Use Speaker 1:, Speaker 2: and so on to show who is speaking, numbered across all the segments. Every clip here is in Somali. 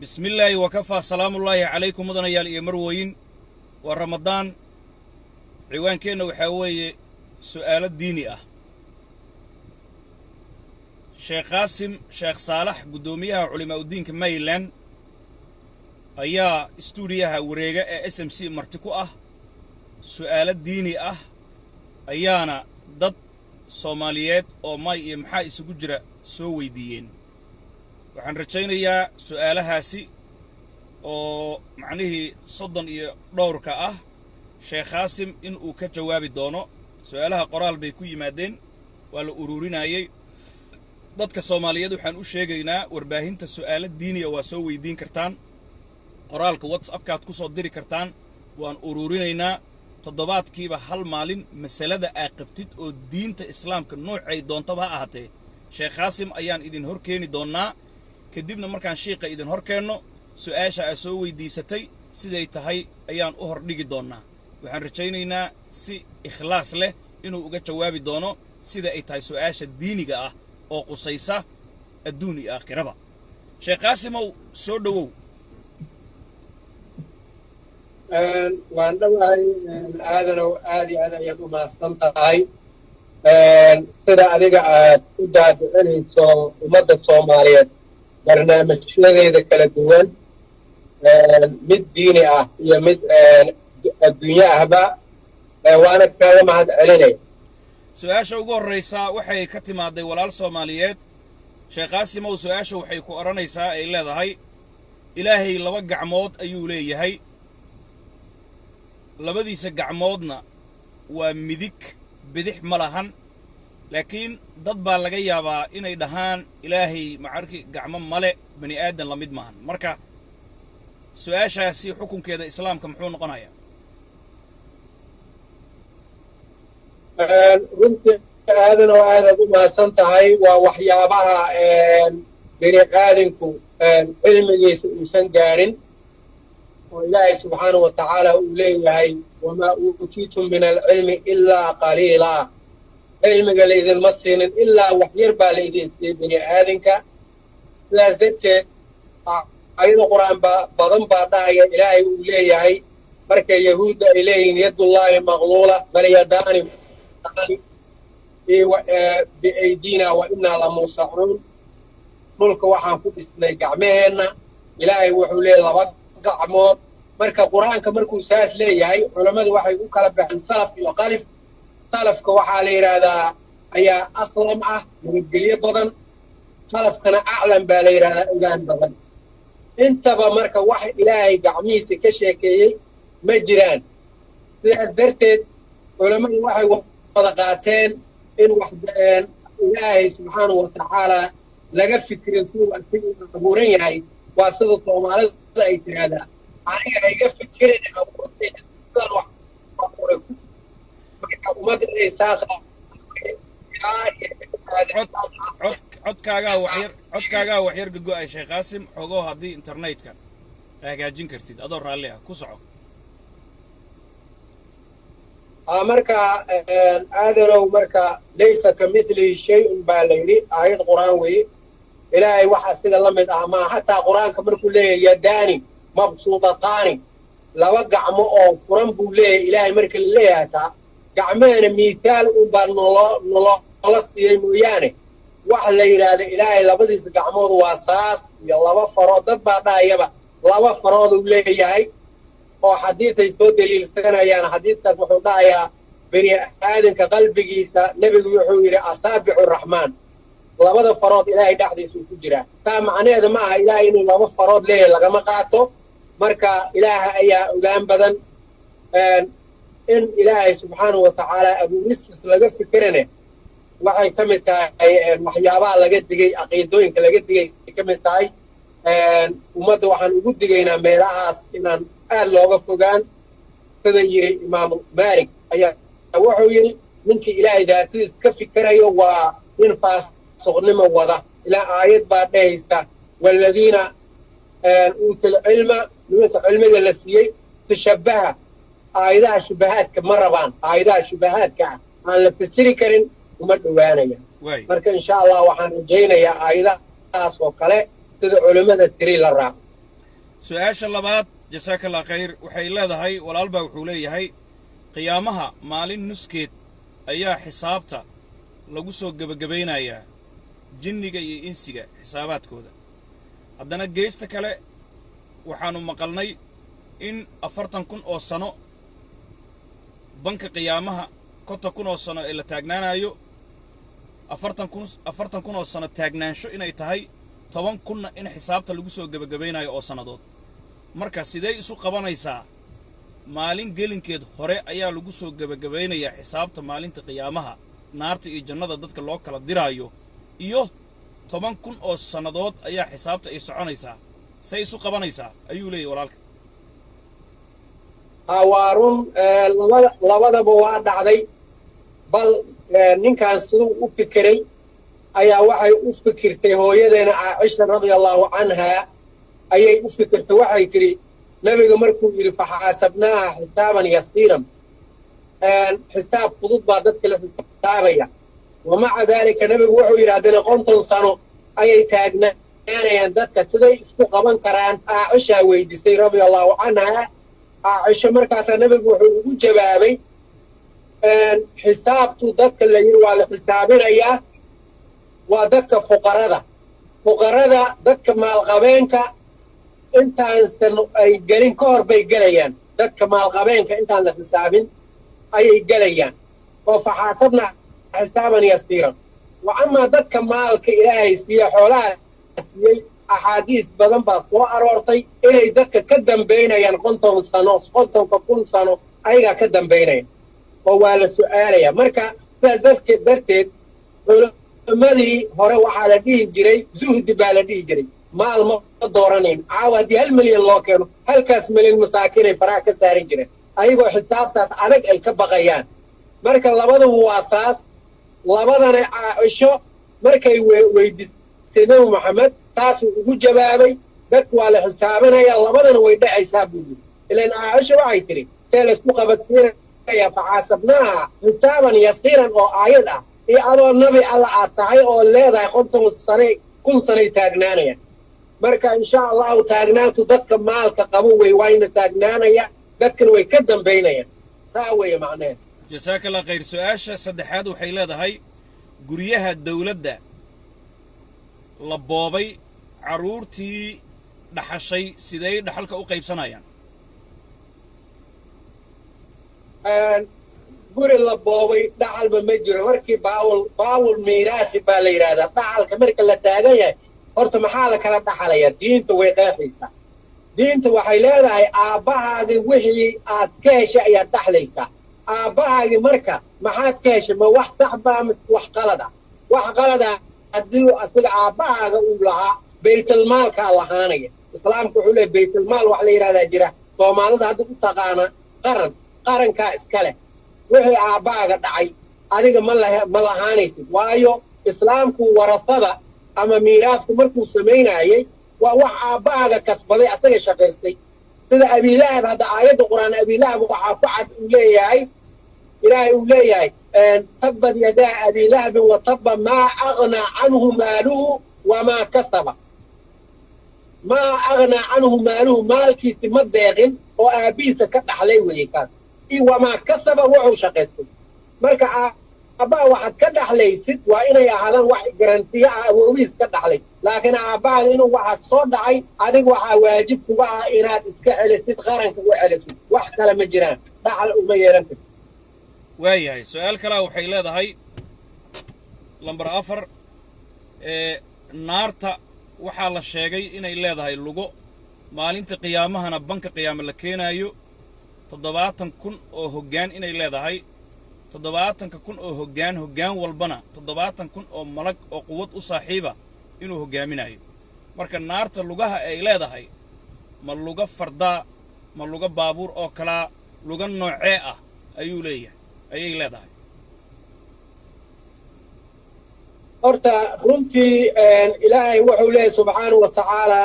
Speaker 1: بسم الله وكفى سلام الله عليكم مدن يال iyo marwooyin waa Ramadaan ciwaankeena waxa weeye su'aalo diini ah Sheikh Qasim Sheikh Saalax gudoomiyaha culimada diinka Maryland ayaa stuudiyaha wareega ee SMC marti ku ah su'aalo diini ah ayaana dad Soomaaliyeed oo may iyo maxaa isugu jira soo weydiiyeen waxaan rajaynayaa su'aalahaasi oo macnihii 30 iyo dhowrka ah Sheikh Qasim in uu ka jawaabi doono su'aalaha qoraal bay ku yimaadeen waa la ururinayay dadka Soomaaliyeed waxaan u sheegaynaa warbaahinta su'aalo diini ah waa soo weydiin kartaan qoraalka WhatsApp-kaad ku soo diri kartaan waan ururinaynaa toddobaadkiiba hal maalin masalada ay qabtid oo diinta islaamka noocay doontaba ahaatee Sheikh Qasim ayaan idin hor keeni doonaa kadibna markaan sheekha idin hor keenno su'aasha ay soo weydiisatay siday tahay ayaan u hor dhigi doonaa waxaan rajaynaynaa si ikhlaas leh inuu uga jawaabi doono sida ay tahay su'aasha diiniga ah oo qusaysa adduun iyo aakhiraba Sheikh Qasim soo dhawow
Speaker 2: waan dhawahay aadanow aad iyo aad ayaad u mahadsan tahay sida adiga aad u daadicinayso ummadda Soomaaliyeed barnaamijyadeeda kala duwan mid diini ah iyo mid adduunyo ahba waana kaaga mahad celinay
Speaker 1: su'aasha ugu horeysa waxay ka timaaday walaal Soomaaliyeed Sheikh Qasim su'aasha waxay ku oranaysaa ay leedahay Ilaahay laba gacmood ayuu leeyahay labadiisa gacmoodna waa midig bidix ma lahan laakiin dad baa laga yaabaa inay dhahaan Ilaahay macarki gacmo male bani aadan la mid maahan marka su'aashaasi xukunkeeda islaamka muxuu noqonayaa
Speaker 2: runtii aadanow aad u mahadsan tahay waa waxyaabaha bani aadinku cilmigiisa uusan gaarin والله سبحانه وتعالى إليه وما أوتيتم من العلم إلا قليلا علم قال إذا المصرين إلا وحير بالإذن بني آذنك لا زدت أيضا قرآن بضم بعضها إلهي إليه بركة يهود إليه يد الله مغلولة بل يدان بأيدينا وإنا لمسحرون ملك وحن كبسنا قعمهنا إلهي وحولي لبق gacmood marka quraanka markuu saas leeyahay culimadu waxay u kala baxaan salaf iyo qalif salafka waxa la yiraahdaa ayaa aslam ah mudgaliye badan salafkana a'lam baa la yiraahdaa ogaan badan intaba marka wax Ilaahay gacmiisa ka sheekeeyay ma jiraan sidaas darteed culimadu waxay wada qaateen in wax Ilaahay subhanahu wa ta'ala laga fikrin suu abuuran yahay waa sida Soomaalida ay tiraahdaa aniga ayga fikirin abuurtay sidaan wax marka ummadda ay saaqa
Speaker 1: codkaaga wax yar go'ay Sheikh Qasim xogo hadii internetka hagaajin kartid adoo raalli ah ku soco
Speaker 2: marka aadanow marka laysa kamithli shay'un balayri ayad quraan weey إلهي واحد سيد الله من ما حتى قرآن كمر كله يداني مبسوطتاني لو قعمه أو قرآن بوله إلهي مرك الله هتا قعمين مثال وبر نلا فلسطين مويانه واحد ليراد إلهي لبدي قعمه واساس يلا وفراد بعدها يبا لا وفراد وله ياي أو حديث يسود للسنة يعني حديث كفحنا يا بني آدم كقلب جيسا نبي يحوي أصابع الرحمن labada farood Ilaahay dhaxdiisa ku jira taa macnaheedu ma aha Ilaahay inuu laba farood leeyahay laga qaato marka Ilaahay ayaa ogaan badan in Ilaahay subhanahu wa ta'ala abuuriskiisa laga fikirane waxay kamid tahay waxyaabaha laga digay aqeedooyinka laga digay kamid tahay ummadda waxaan ugu digaynaa meelahaas inaan aad looga fogaan sida yiri Imaam Maalik ayaa wuxuu yiri ninkii Ilaahay daatiisa ka fikirayo waa in faas صغنما وضع إلى آيات بعد هيستا والذين أوتوا العلم نوت علم الذي تشبه آيات شبهات كمربان آيات شبهات كعن لفسيري كرين ومدوانيا مرك إن شاء الله وحن جينا يا آيات أسوأ كله تدعو علماء التري للراب
Speaker 1: su-aasha labaad jasaaka allah khayr waxay leedahay walaalbaa wuxuu leeyahay qiyaamaha maalin nuskeed ayaa xisaabta lagu soo gebagabaynayaa jinniga iyo insiga xisaabaadkooda haddana geesta kale waxaannu maqalnay in 40,000 oo sano banka qiyaamaha 50,000 oo sano ee la taagnaanayo 40,000 oo sano taagnaansho inay tahay 10,000 in xisaabta lagu soo gebagabaynayo oo sannadood marka sidee isu qabanaysaa maalin gelinkeed hore ayaa lagu soo gebagabaynayaa xisaabta maalinta qiyaamaha naarta iyo jannada dadka loo kala diraayo iyo 10,000 oo sannadood ayaa xisaabta ay soconaysaa say isu qabanaysaa ayuu leeyahay walaalka
Speaker 2: hawaarun labadaba waa dhacday bal ninkan siduu u fikiray ayaa waxay u fikirtay hooyadeena Caaisha radiyallahu anha ayay u fikirtay waxay tiri nabiga markuu yiri faxaasabnaa xisaaban yasiiran xisaab fudud baa dadka la xisaabaya wamaca dalika nabigu wuxuu yiraahday 50 sano ayay taagnaanayaan dadka siday isku qaban karaan Caaisha weydiisay radiyallahu anha Caaisha markaas nabigu wuxuu ugu jawaabay xisaabtu dadka la yiri waa la xisaabinayaa waa dadka fuqarada dadka maalqabeenka intaan ay galin ka hor bay galayaan dadka maalqabeenka intaan la xisaabin ayay galayaan oo faxaasabna xisaaban yasiiran wa amma dadka maalka ilaahay siiya xoolaha siiyay axaadiis badan baa soo aroortay inay dadka ka dambeynayaan 50 sano ayaga ka dambeynayaan oo waa la su'aalaya marka sidaas darteed culimadii hore waxaa la dhihi jiray zuhdi baa la dhihi jiray maal ma dooranayn caawa haddii 1 milyan loo keeno halkaas milyan masaakiin ay faraha ka saaran jireen ayagoo xisaabtaas adag ay ka baqayaan marka labadaba waa saas labadana Caaisho markay weydiisay nabi maxamed taasuu ugu jawaabay dadku waa la xisaabinaya labadana way dhacaysaa buu yiri ilaan Caaisho waxay tiri teel isku qabadsiinaya faxaasabnaa xisaaban yasiiran oo aayad ah iyo adoo nabi alla aad tahay oo leedahay 50 sano 1,000 sano taagnaanaya marka insha Allah taagnaantu dadka maalka qabo way wayna taagnaanaya dadkana way ka dambeynayaan taa way macnaheedu
Speaker 1: jazaaka allah khayr su'aasha saddexaad waxay leedahay guryaha dawladda la boobay caruurtii dhaxashay sidee dhaxalka u qaybsanayaan guri la boobay dhaxalba ma jiro markii baawul miiraasi baa la yiraahdaa dhaxalka marka la taagan yahay horta maxaa la kala dhaxalaya diinta way qeexaysaa diinta waxay leedahay aabbahaagi wixii aad ka heshay ayaad dhaxlaysaa aabbahaagi marka maxaad ka heshay ma wax sax baa mise wax qalada haddii asaga aabbahaaga uu lahaa baytulmaalkaa lahaanaya islaamku wuxuu leeyahay baytulmaal wax la yidhahdaa jira soomaalida hadda u taqaana qarankaa iska leh wixii aabbahaaga dhacay adiga ma lahaanaysid waayo islaamku warasada ama miiraadku markuu samaynayay waa wax aabbahaaga kasbaday asaga shaqaystay sida abiilahab hadda aayadda quraan abiilahab waxaa ku cad uu leeyahay ilaahay uu leeyahay tabbad yadaa abiilahabin wa tabba maa aghnaa canhu maaluhu wamaa kasaba maa aghnaa canhu maaluhu maalkiisi ma deeqin oo aabbihiisa ka dhaxlay weeye kaas iyo wamaa kasaba wuxuu shaqaystay marka aabbaha waxaad ka dhaxlaysid waa inay ahaadaan wax garantiya ah awoowihiis ka dhaxlay laakiin aabbahaga inuu waxaad soo dhacay adig waxaa waajib kuga ah inaad iska celisid qaranka u celisid wax kale ma jiraan dhaxal uma yeelan kartid waayahay su-aal kalaa waxay leedahay lambar 4 naarta waxaa la sheegay inay leedahay lugo maalinta qiyaamahana banka qiyaamo la keenaayo 70,000 oo hoggaan inay leedahay 70,000 oo hoggaan walbana 70,000 oo malag oo quwad u saaxiiba inuu hoggaaminayo marka naarta lugaha ay leedahay ma luga fardaa ma luga baabuur oo kalaa luga noocee ah ayay leedahay
Speaker 2: horta runtii ilaahay wuxuu leeyahay subxaanahu wa tacaala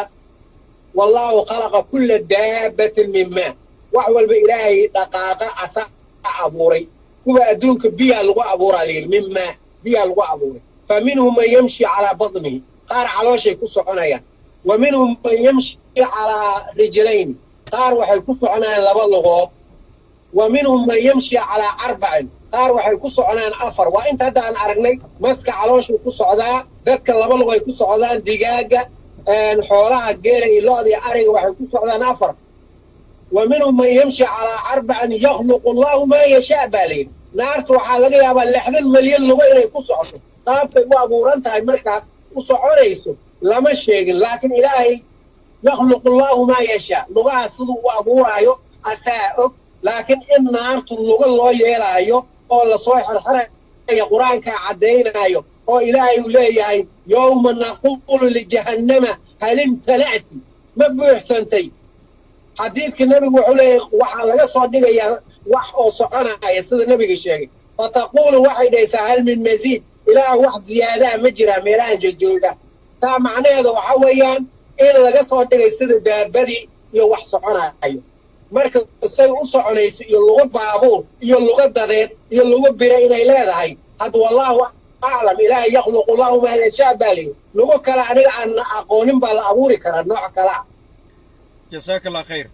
Speaker 2: wallahu khalaqa kulla daabatin min maa wax walba ilaahay dhaqaaqa asa abuuray kuwa adduunka biyaa lagu abuuraa layidhi min maa biyaa lagu abuuray fa minhum man yamshi calaa badnihi qaar calooshay ku soconayaan wa minhum man yamshi على رجلين قار waxay ku soconaan laba lugood ومنهم من يمشي على 4 قار waxay ku soconaan 4 waa inta hadda aan aragnay maska calooshu ku socdaa dadka laba lugood ay ku socdaan digaaga xoolaha geela iyo lo'da iyo ariga waxay ku socdaan 4 ومنهم من يمشي على 4 يخلق الله ما يشاء بالين naartu waxaa laga yaabaa 60 milyan lugo inay ku socoto qaabkay u abuuran tahay markaas u soconayso lama sheegin laakiin ilaahay يخلق الله ما يشاء لغة صدق وأبورايو أساء لكن إن نارت اللغة الله يلايو أو لصوح الحرق يا قرآن كعدينايو أو إلهي وليهي يوم نقول لجهنم هل امتلأت ما بيحسنتي حديث النبي وحولي وحالة صدق يا وحو صعنا يا سيد النبي الشيخ فتقول واحد يسهل من مزيد إله واحد زيادة مجرى ميران جلجودة تا معناه هذا وحويان إن laga soo dhigay sida daabadii iyo wax soconayo marka say u soconayso iyo lugu baabuur iyo lugu dadeed iyo lugu bira inay leedahay had wallahu a'lam ilaahay yakhluqu lahu ma yashaa bali lugu kala aniga aan aqoonin baa la abuuri karaa nooc kala
Speaker 1: jazakallahu khayr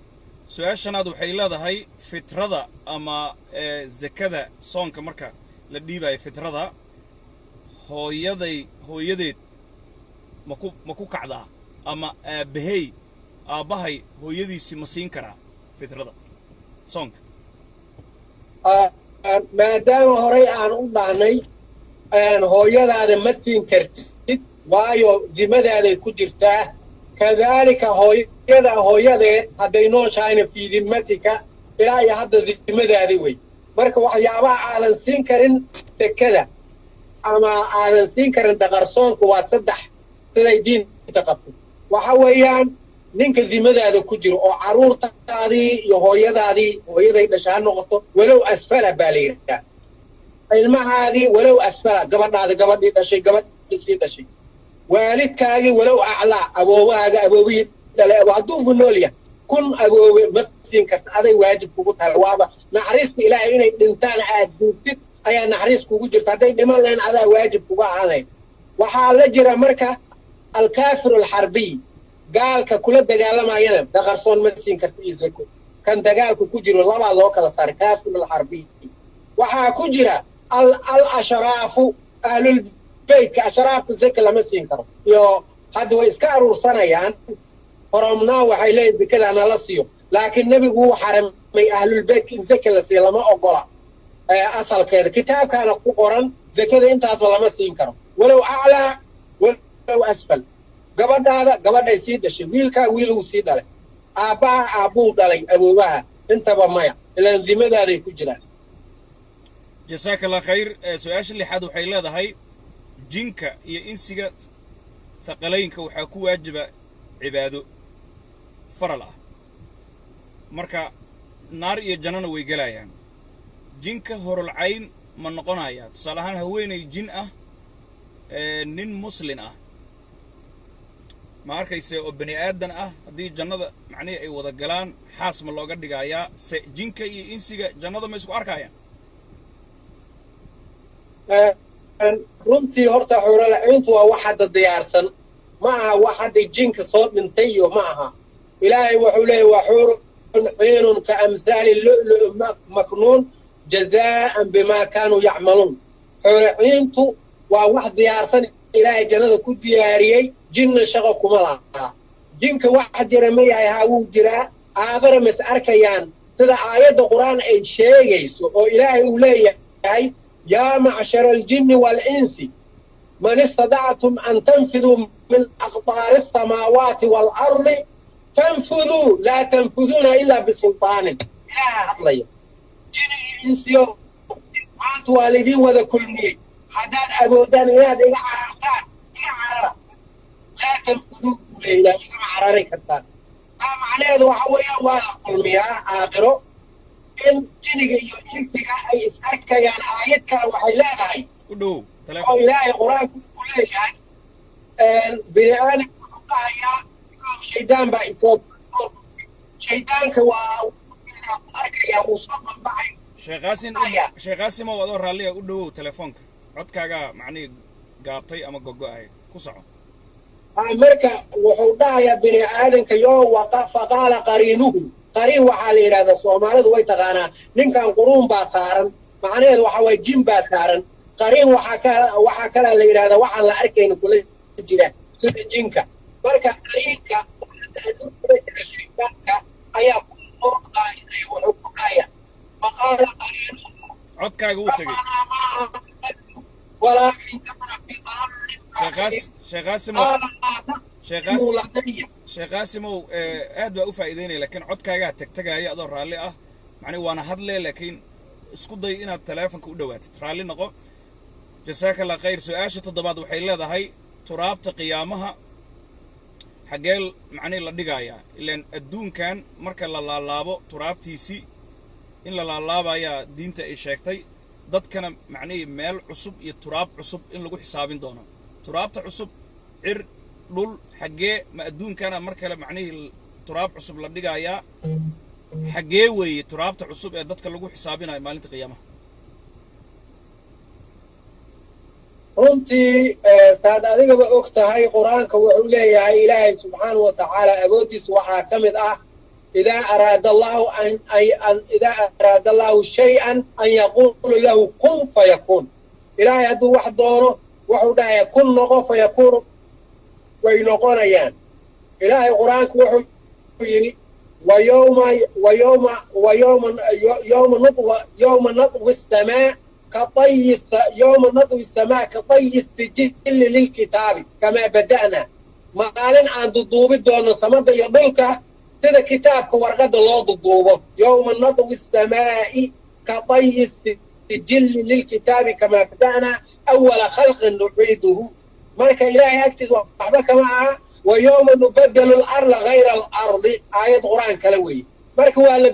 Speaker 1: su'aashanaad waxay leedahay fitrada ama zakada soonka marka la dhiibayo fitrada hooyadeed ma ku kacdaa ama aabahay hooyadiisi ma siin karaa fitrada soonka
Speaker 2: maadaama horey aan u dhahnay hooyadaada ma siin kartid waayo dimadaada ku jirtaa kadaalika hooyadeed hadday nooshahayna fii dimatika ilaa iyo hadda dimadaada wey marka waxyaabaha aadan siin karin sekada ama aadan siin karin daqarsoonka waa 3 siday diinta qabto waxa weeyaan ninka dimadaada ku jiro oo caruurtaadii iyo hooyaday dhashaan noqoto walow asfala baleerka ilmahaadii walow asfala gabadhii dhashay gabadhii dhashay waalidkaagii walow acla aboowaga aboowi dhalay abadu noolya kun aboowe mastiin karta aday waajib kugu tahay waaba naxariista ilaahay inay dhintaan aad duubtid ayaa naxariis kugu jirta haday dhiman leen adaa waajib kuga ahaanay waxa la jira marka الكافر الحربي قال ككل دجالما ينام دغرسون مسين كرتيزكو كان دجالك كجرو لبا لو كلا صار كافر الحربي وحا كجرا الاشراف اهل البيت كاشراف زك لما مسين كرو يو هادو اسكارو سنيان فرمنا وحي لي بكذا انا لسيو لكن النبي هو حرم اهل البيت زك لسي لما اوغلا اصل كده كتاب كان قران زكده انت ولا مسين كرو ولو اعلى ولو أسفل gabadhay sii dhashay wiilkaa wiiluu sii dhalay aabbuu dhalay aboobaha intaba maya ilaan dimadaaday ku jiraan
Speaker 1: jazakallah khayr su'aasha lixaad waxay leedahay jinka iyo insiga thaqalaynka waxaa ku waajiba cibaado faral ah marka naar iyo jannana way galayaan jinka horulcayn ma noqonaya tusaale ahaan haweenay jin ah nin muslin ah ma arkayse oo bani aadan ah haddii jannada macnaheedu ay wada galaan xaas ma looga dhigayaa se jinka iyo insiga jannada ma isku arkayaan
Speaker 2: runtii horta xuralaciintu waa wax hadda diyaarsan ma aha wax hadda jinka soo dhintay iyo ma aha ilaahay wuxuu leeyahay waa xurun ciinun ka amhaali lu'lu' maknuun jazaa'an bima kaanuu yacmaluun xuralaciintu waa wax diyaarsan ilaahay jannada ku diyaariyey jinna shaqo kuma laha jinka waxa jira ma yahay haawuu jiraa aadara mas arkayaan sida aayadda quraan ay sheegayso oo ilaahay uu leeyahay yaa macshara aljinni wal-insi man istadactum an tanfiduu min aqtaari asamaawaati waalardi tanfuduu laa tanfuduuna ilaa bisultaanin ilaaha hadlaya jini iyo insiyo maanta waa lidiin wada kulmiyey haddaad awoodaan inaad iga carartaan iga carara laa tanfuduu leila igama carari kartaan taa macnaheedu waxa weeyaan waa la kulmiyaa aakhiro in jiniga iyo insiga ay is arkayaan aayad kale waxay leedahay oo ilaahay qur-aanku ku leeyahay bini aadam wuxuu dhahayaa shaydaan baa isoo shaydaanka waa arkayaa wuu soo banbaxay
Speaker 1: sheekh qaasim oo adoo raalliya u dhowow telefoonka codkaagaa macnihii gaabtay ama gogo'ahay ku soco
Speaker 2: marka wuxuu dhahayaa bini aadanka yoo faqaala qariinuhu qariin waxaa la yidhahdaa soomaalidu way taqaanaa ninkan quruun baa saaran macnaheedu waxa waye jin baa saaran qariin waxaa kala la yidhahdaa waxaan la arkayna kula jira sida jinka marka qariinka shaytaanka ayaa wuxuu ku dhahaya faqaala qariinuhu
Speaker 1: codkaaga uu tegey
Speaker 2: walaakin
Speaker 1: sheekh qaasimow aad baa u faa'iideynaya laakiin codkaagaa tegtegaya adoo raalli ah macni waana hadle laakiin isku day inaad taleefonka u dhowaatid raalli noqo jasaaka allah khayr su-aasha toddobaad waxay leedahay turaabta qiyaamaha xaggee macni la dhigayaa ilaan adduunkan marka la laalaabo turaabtiisii in la laalaabayaa diinta ay sheegtay dadkana macnihii meel cusub iyo turaab cusub in lagu xisaabin doono turaabta cusub cir dhul xaggee ma adduunkana mar kale macnihii turaab cusub la dhigayaa xaggee weeye turaabta cusub ee dadka lagu xisaabinayo maalinta qiyaamaha
Speaker 2: runtii saad adigaba og tahay qur-aanka wuxuu leeyahay ilaahay subxaanahu wa tacaala agoodiisa waxaa ka mid ah إذا أراد الله شيئا أن يقول له كن فيكون إلهي هدو واحد دونه وحده يكون نقو فيكون وينقون أيان إلهي قرآنك وحيني يوم نطوي السماء كطي السجل للكتاب كما بدأنا ما قالن عن ضدوب الدون سمد يضلك هذا كتابك ورقد الله ضدوبه يوم نطوي السماء كطي السجل للكتاب كما بدأنا أول خلق نعيده مالك إلهي أكتب وحبك معها ويوم نبدل الأرض غير الأرض آية قرآن كلوي مالك هو اللي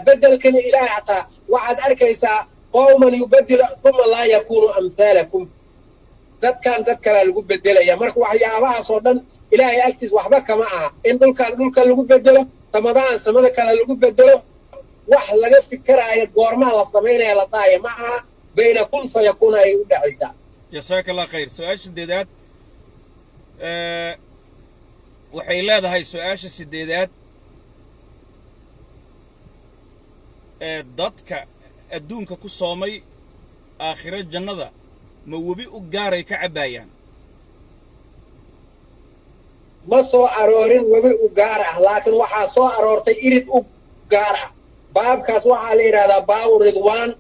Speaker 2: بدل كان إلهي عطا وعد أركيسا قوما يبدل ثم لا يكون أمثالكم dad kale lagu bedelaya marka waxyaabahaas oo dhan ilaahay agtiis waxba kama aha in dhulka lagu bedelo samada kale lagu bedelo wax laga fikiraayo goormaha la sameynaya la dhaaya ma aha bayna kun fayakun ay u dhacaysaa
Speaker 1: jazaaka allah khayr su-aasha sideedaad waxay leedahay su-aasha sideedaad dadka adduunka ku soomay aakhiro jannada ma webi u gaaray ka cabaayaan
Speaker 2: ma soo aroorin webi u gaar ah laakiin waxaa soo aroortay irid u gaar ah baabkaas waxaa la yidhahdaa baabu ridwaan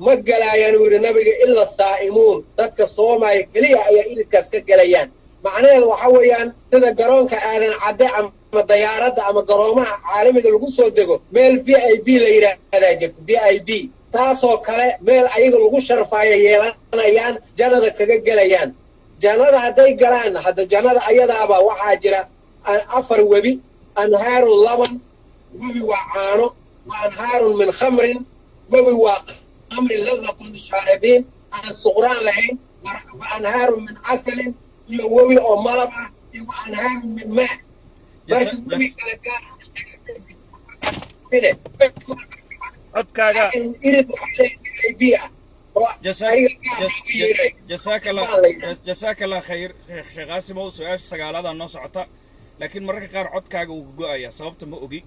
Speaker 2: ma galaayaan uu yidhi nabiga ila saa'imuun dadka soomaya keliya ayaa iridkaas ka gelayaan macnaheedu waxa weeyaan sida garoonka aadan cadde ama dayaaradda ama garoomaha caalamiga lagu soo dego meel VIP la yidhaahdaa jirta VIP taasoo kale meel ayaga lagu sharfaayo yeelanayaan jannada kaga gelayaan jannada hadday galaan hadda jannada ayadaaba waxaa jira 4 webi anhaarun laban webi waa caano wa anhaarun min khamrin webi waa khamrin ladhatun lishaaribiin aan suqraan lahayn wa anhaarun min casalin iyo webi oo malab ah iyo wa anhaarun min maa marka webi kale gaar
Speaker 1: codkaaga jazaaka allah khayr sheekh qaasimow su-aasha sagaaladaa noo socota laakiin mararka qaar codkaaga wuu go-ayaa sababta ma ogi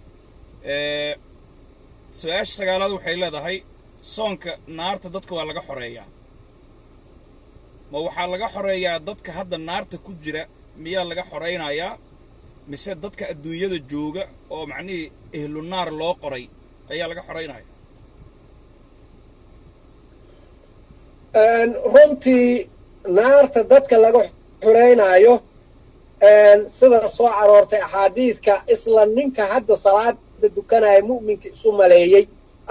Speaker 1: su-aasha sagaalaad waxay leedahay soonka naarta dadka waa laga xoreeyaa ma waxaa laga xoreeyaa dadka hadda naarta ku jira miyaa laga xoraynayaa mise dadka adduunyada jooga oo macnihii ehlu naar loo qoray ayaa laga xoraynaya
Speaker 2: runtii naarta dadka laga xoreynaayo sida soo aroortay axaadiiska isla ninka hadda salaada dukanaya mu'minka isu maleeyey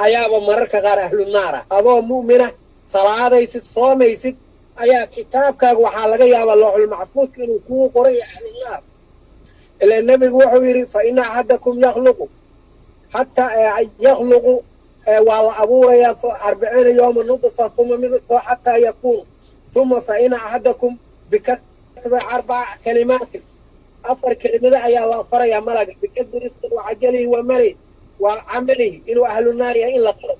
Speaker 2: ayaaba mararka qaar ahlu naar ah adoo mu'mina salaadaysid soomaysid ayaa kitaabkaaga waxaa laga yaabaa looxul maxfuudka inuu kugu qoray ahlu naar ilaa nabigu wuxuu yidhi fa ina axadakum yakhluqu حتى يخلق والأبور 40 يوما نطفة ثم مثله حتى يكون ثم فإن أحدكم بكتب 4 كلمات 4 كلمات أي الله فريا ملك بكتب رزقه وعجله ومله وعمله إنه أهل النار إلا قرب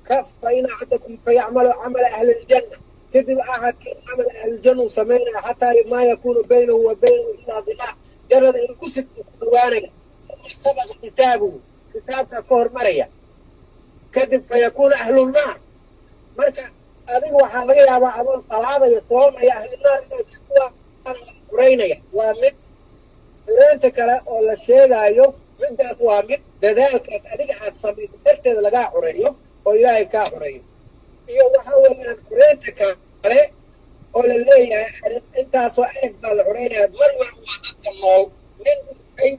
Speaker 2: كف فإن أحدكم فيعمل عمل أهل الجنة كذب أحد عمل أهل الجنة سمينا حتى ما يكون بينه وبينه إلا ضلاع جرد إن كسب قرآنك سبق كتابك كهر مريا كذب فيكون أهل النار مركا أذيك وحلقيا بعضهم صلاة يصوم يا أهل النار قرينيا ومد قرينتك ولا شيء أيوه من ده ومد ذلك أذيك هتصمي ترتد لقى قرينيو وإلهي كقرينيو iyo waxa weeyaan quraanka kale oo la leeyahay inta soo arag bal quraanka mar walba waa dadka nool nin ay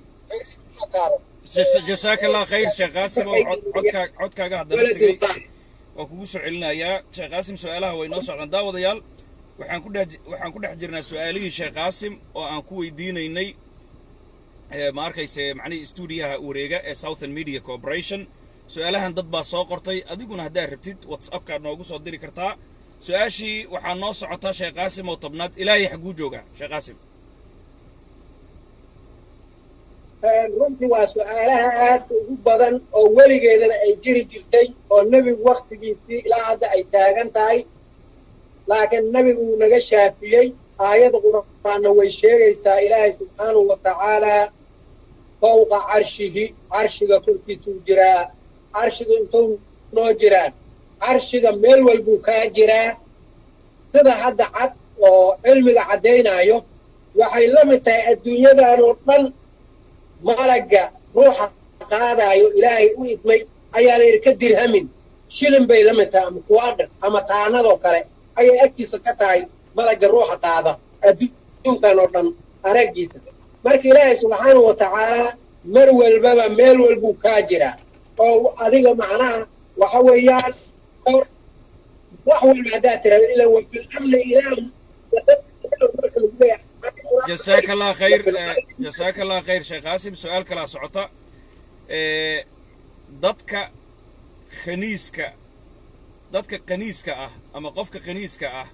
Speaker 2: qaro
Speaker 1: jazaaka allah khayr sheekh qaasim codkaaga hadda waa kugu soo celinayaa sheekh qaasim su'aalaha way noo socdaan daawadayaal waxaan ku dhex jirnaa su'aalihii sheekh qaasim oo aan ku weydiinaynay ma arkayse macnaheedu stuudiyaha wareega ee Southern Media Corporation su'aalahan dad baa soo qortay adiguna hadaa rabtid WhatsApp-ka noogu soo diri kartaa su'aashii waxaa noo socotaa sheekh qaasim oo tobnaad ilaahay xaguu jooga sheekh qaasim
Speaker 2: runtii waa su'aalaha aad ugu badan oo weligeedana ay jiri jirtay oo nebigu waqtigiisii ilaa hadda ay taagan tahay laakiin nebigu uu naga shaafiyey aayada qur'aanna way sheegaysaa ilaahay subxaanahu wa tacaalaa fawqa carshihi carshiga korkiisuu jiraa carshiga intuu noo jiraan carshiga meel walbuu kaa jiraa sida hadda cad oo cilmiga caddaynaayo waxay la mid tahay adduunyadan oo dhan malagga ruuxa qaadaayo ilaahay u idmay ayaa la yidhi ka dirhamin shilin bay la mid tahay ama kuwaadhan ama taanadoo kale ayay agtiisa ka tahay malagga ruuxa qaada adduunkan oo dhan araggiisa marka ilaahay subxaanahu wa tacaalaa mar walbaba meel walbuu kaa jiraa oo adiga macnaha waxa weeyaan wax walba haddaad tirahdo ilaa wa fil arli ilaahu
Speaker 1: جزاك الله خير جزاك الله خير شيخ قاسم سؤال كلا سعطة dadka qaniiska ah ama qofka qaniiska ah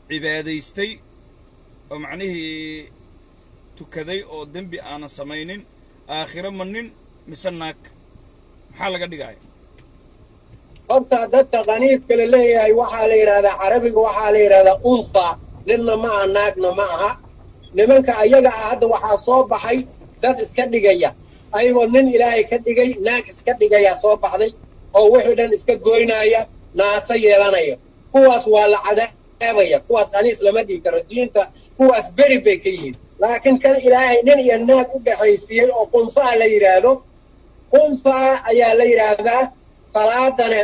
Speaker 1: cibaadaystay oo macnihii tukaday oo dambi aan samaynin aakhiro manin misanaak maxaa laga dhigay
Speaker 2: horta dadka qaniiska la leeyahay waxaa la yiraahdaa carabiga waxaa la yiraahdaa unfa ninna ma aha naagna ma aha nimanka ayaga ah hadda waxaa soo baxay dad iska dhigaya ayagoo nin ilaahay ka dhigay naag iska dhigaya soo baxday oo wixii dhan iska goynaya naasa yeelanaya kuwaas waa la cadaabaya kuwaas qaniis lama dhigi karo diinta kuwaas beri bay ka yihiin laakiin kan ilaahay nin iyo naag u dhaxaysiiyey oo qunfaa la yidhaahdo qunfaa ayaa la yidhaahdaa salaadane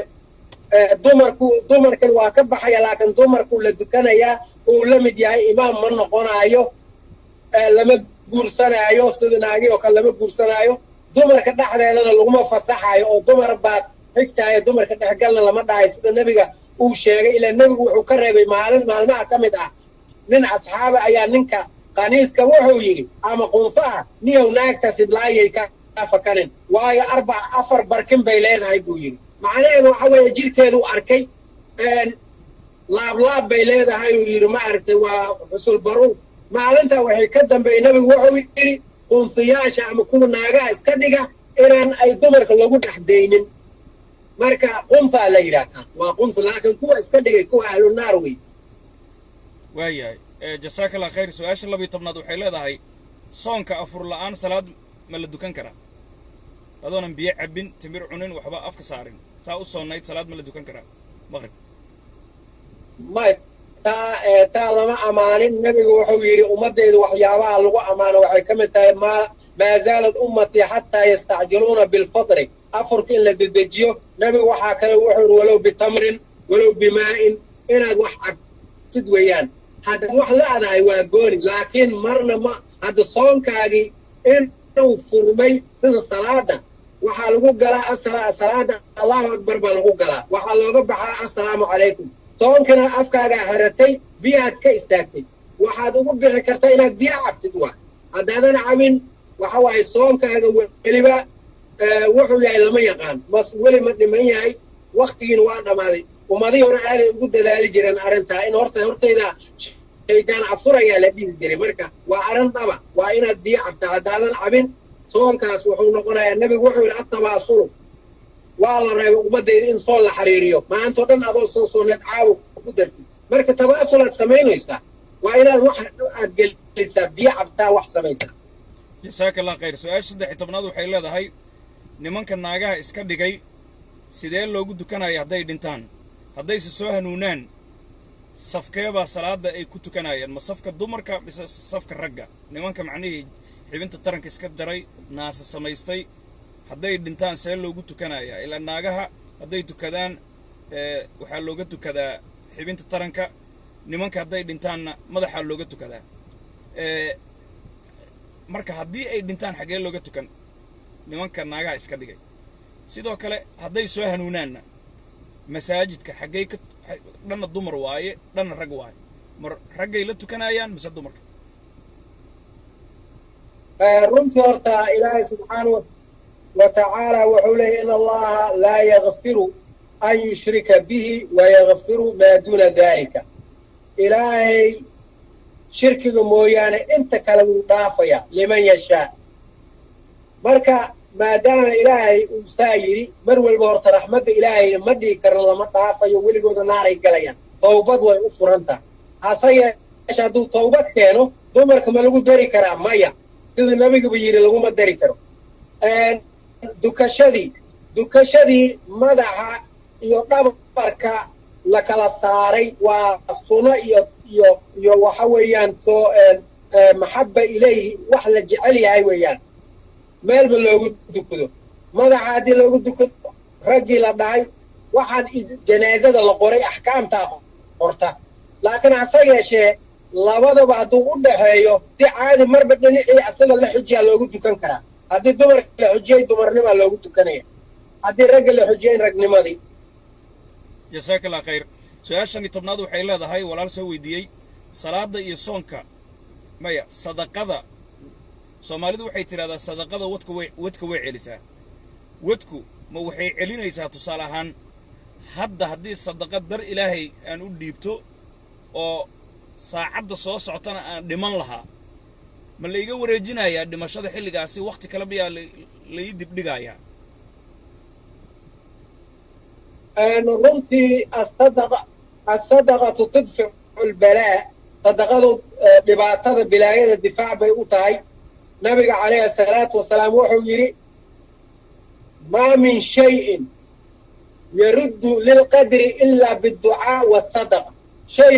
Speaker 2: dumarkan waa ka baxaya laakiin dumarku la dukanayaa uu la mid yahay imaam ma noqonaayo lama guursanaayo sida naagi oo kale lama guursanaayo dumarka dhexdeedana laguma fasaxayo oo dumar baad xigtahay dumarka dhexgalna lama dhahay sida nebiga uu sheegay ilaa nebigu wuxuu ka reebay maalmaha ka mid ah nin asxaaba ayaa ninka qaniiska wuxuu yidhi ama qunfaha niyow naagta sidlaayay ka fakanin waayo afar barkin bay leedahay buu yidhi macnaheedu waxa weeye jirkeedu arkay laablaab bay leedahay uu yidhi ma aragtay waa xusul baruur maalinta waxay ka dambeeyey nebigu wuxuu yidhi qunfiyaasha ama kuwa naagaha iska dhiga inaan ay dumarka lagu dhex daynin marka qunfaa la yidhaahdaa waa qunfi laakiin kuwa iska dhigay kuwa ahlu naar wey
Speaker 1: waayahay jazaaka allah khayr su-aasha 12 waxay leedahay soonka afur la'aan salaad ma la dukan karaa adoonan biyo cabin timir cunin waxba afka saarin saa u soonayd salaad ma la dukan karaa maghrib
Speaker 2: ma taa lama amaanin nebigu wuxuu yidhi ummaddeedu waxyaabaha lagu amaano waxay ka mid tahay maa zaalad ummatii xataa yastacjiluuna bilfadri afurka in la dedejiyo nebigu waxaa kale wuxuu yidhi walow bitamrin walow bimaa'in inaad wax cabtid weeyaan hadda wax la'dahay waa gooni laakiin marna ma hadda soonkaagii inuu furmay sida salaada waxaa lagu galaa salaada allahu akbar baa lagu galaa waxaa looga baxaa assalaamu calaykum soonkana afkaagaa haratay biyaad ka istaagtay waxaad ugu bixi kartaa inaad biyo cabtid waa haddaadan cabin waxa waaye soonkaaga weliba wuxuu yahay lama yaqaan mas weli ma dhiman yahay waktigiina waa dhammaaday ummadihii hore aaday ugu dadaali jireen arrintaa in hortayda shaydaan afurayaa la dhihi jiray marka waa arrin dhaba waa inaad biyo cabtaa haddaadan cabin soonkaas wuxuu noqonayaa nebigu wuxuu yidhi attabaasulu waa la reebay ummadayda in soon la xiriiriyo maantoo dhan adoo soo sooneed caawa ku dartid marka tabaasulaad samaynaysaa waa inaad wax aad gelisaa biyo cabtaa wax samaysaa
Speaker 1: jazaaka allah khayr su-aasha 13 waxay leedahay nimanka naagaha iska dhigay sidee loogu dukanaya hadday dhintaan haddayse soo hanuunaan safkeebaa salaada ay ku tukanayaan ma safka dumarka mise safka ragga nimanka macnihii xibinta taranka iska daray naasa samaystay hadday dhintaan see loogu tukanaya ilaa naagaha hadday tukadaan waxaa looga tukadaa xibinta taranka nimanka hadday dhintaanna madaxa looga tukadaa marka haddii ay dhintaan xagee looga tukan nimanka naagaha iska dhigay sidoo kale hadday soo hanuunaanna masaajidka xagee ka dhanna dumar waaye dhanna rag waaye mar raggay la tukanayaan mise dumarka
Speaker 2: runtii horta ilaahay subxaanahu وتعالى وحوله إن الله لا يغفر أن يشرك به ويغفر ما دون ذلك إلهي شرك مويانا انت كلام ضافيا لمن يشاء مركا ما دام إلهي أمسايري مرول بورت رحمة إلهي مدي كرن لما ضافيا ولي قد ناري قليا توبت ويأفرنتا أصيا أشهدوا توبت كانوا دمرك ملقوا داري كرام مايا إذا النبي بيجيري لهم داري كرام dukashadii madaxa iyo dhabarka la kala saaray waa suno iyo waxa weeyaan soo maxabba ilayhi wax la jecel yahay weeyaan meelba loogu dukado madaxa haddii loogu dukado raggii la dhahay waxaan janaazada la qoray axkaamtaa qorta laakiin hase yeeshee labadaba hadduu u dhaxeeyo si caadi marba dhinacii asaga la xujiyaa loogu dukan karaa haddii dumar la xujiyay dumarnima loogu tukanaya haddii ragga la xujiyay ragnimadii
Speaker 1: jazaaka allah khayr su-aashan 10 waxay leedahay walaal soo weydiiyey salaada iyo soonka maya sadaqada Soomaalidu waxay tiraahdaa sadaqada wadka way celisaa wadku ma waxay celinaysaa tusaale ahaan hadda haddii sadaqa dar ilaahay aan u dhiibto oo saacadda soo socotana aan dhiman lahaa ma la iga wareejinayaa dhimashada xilligaasi waqti kale biyaa la ii dib dhigayaa
Speaker 2: runtii as-sadaqatu tudfi'u al-balaa sadaqadu dhibaatada bilaayada difaac bay u tahay nabiga calayhi salaatu wasalaam wuxuu yidhi maa min shay'in yaruddu lilqadri ilaa bidducaa wasadaqa shay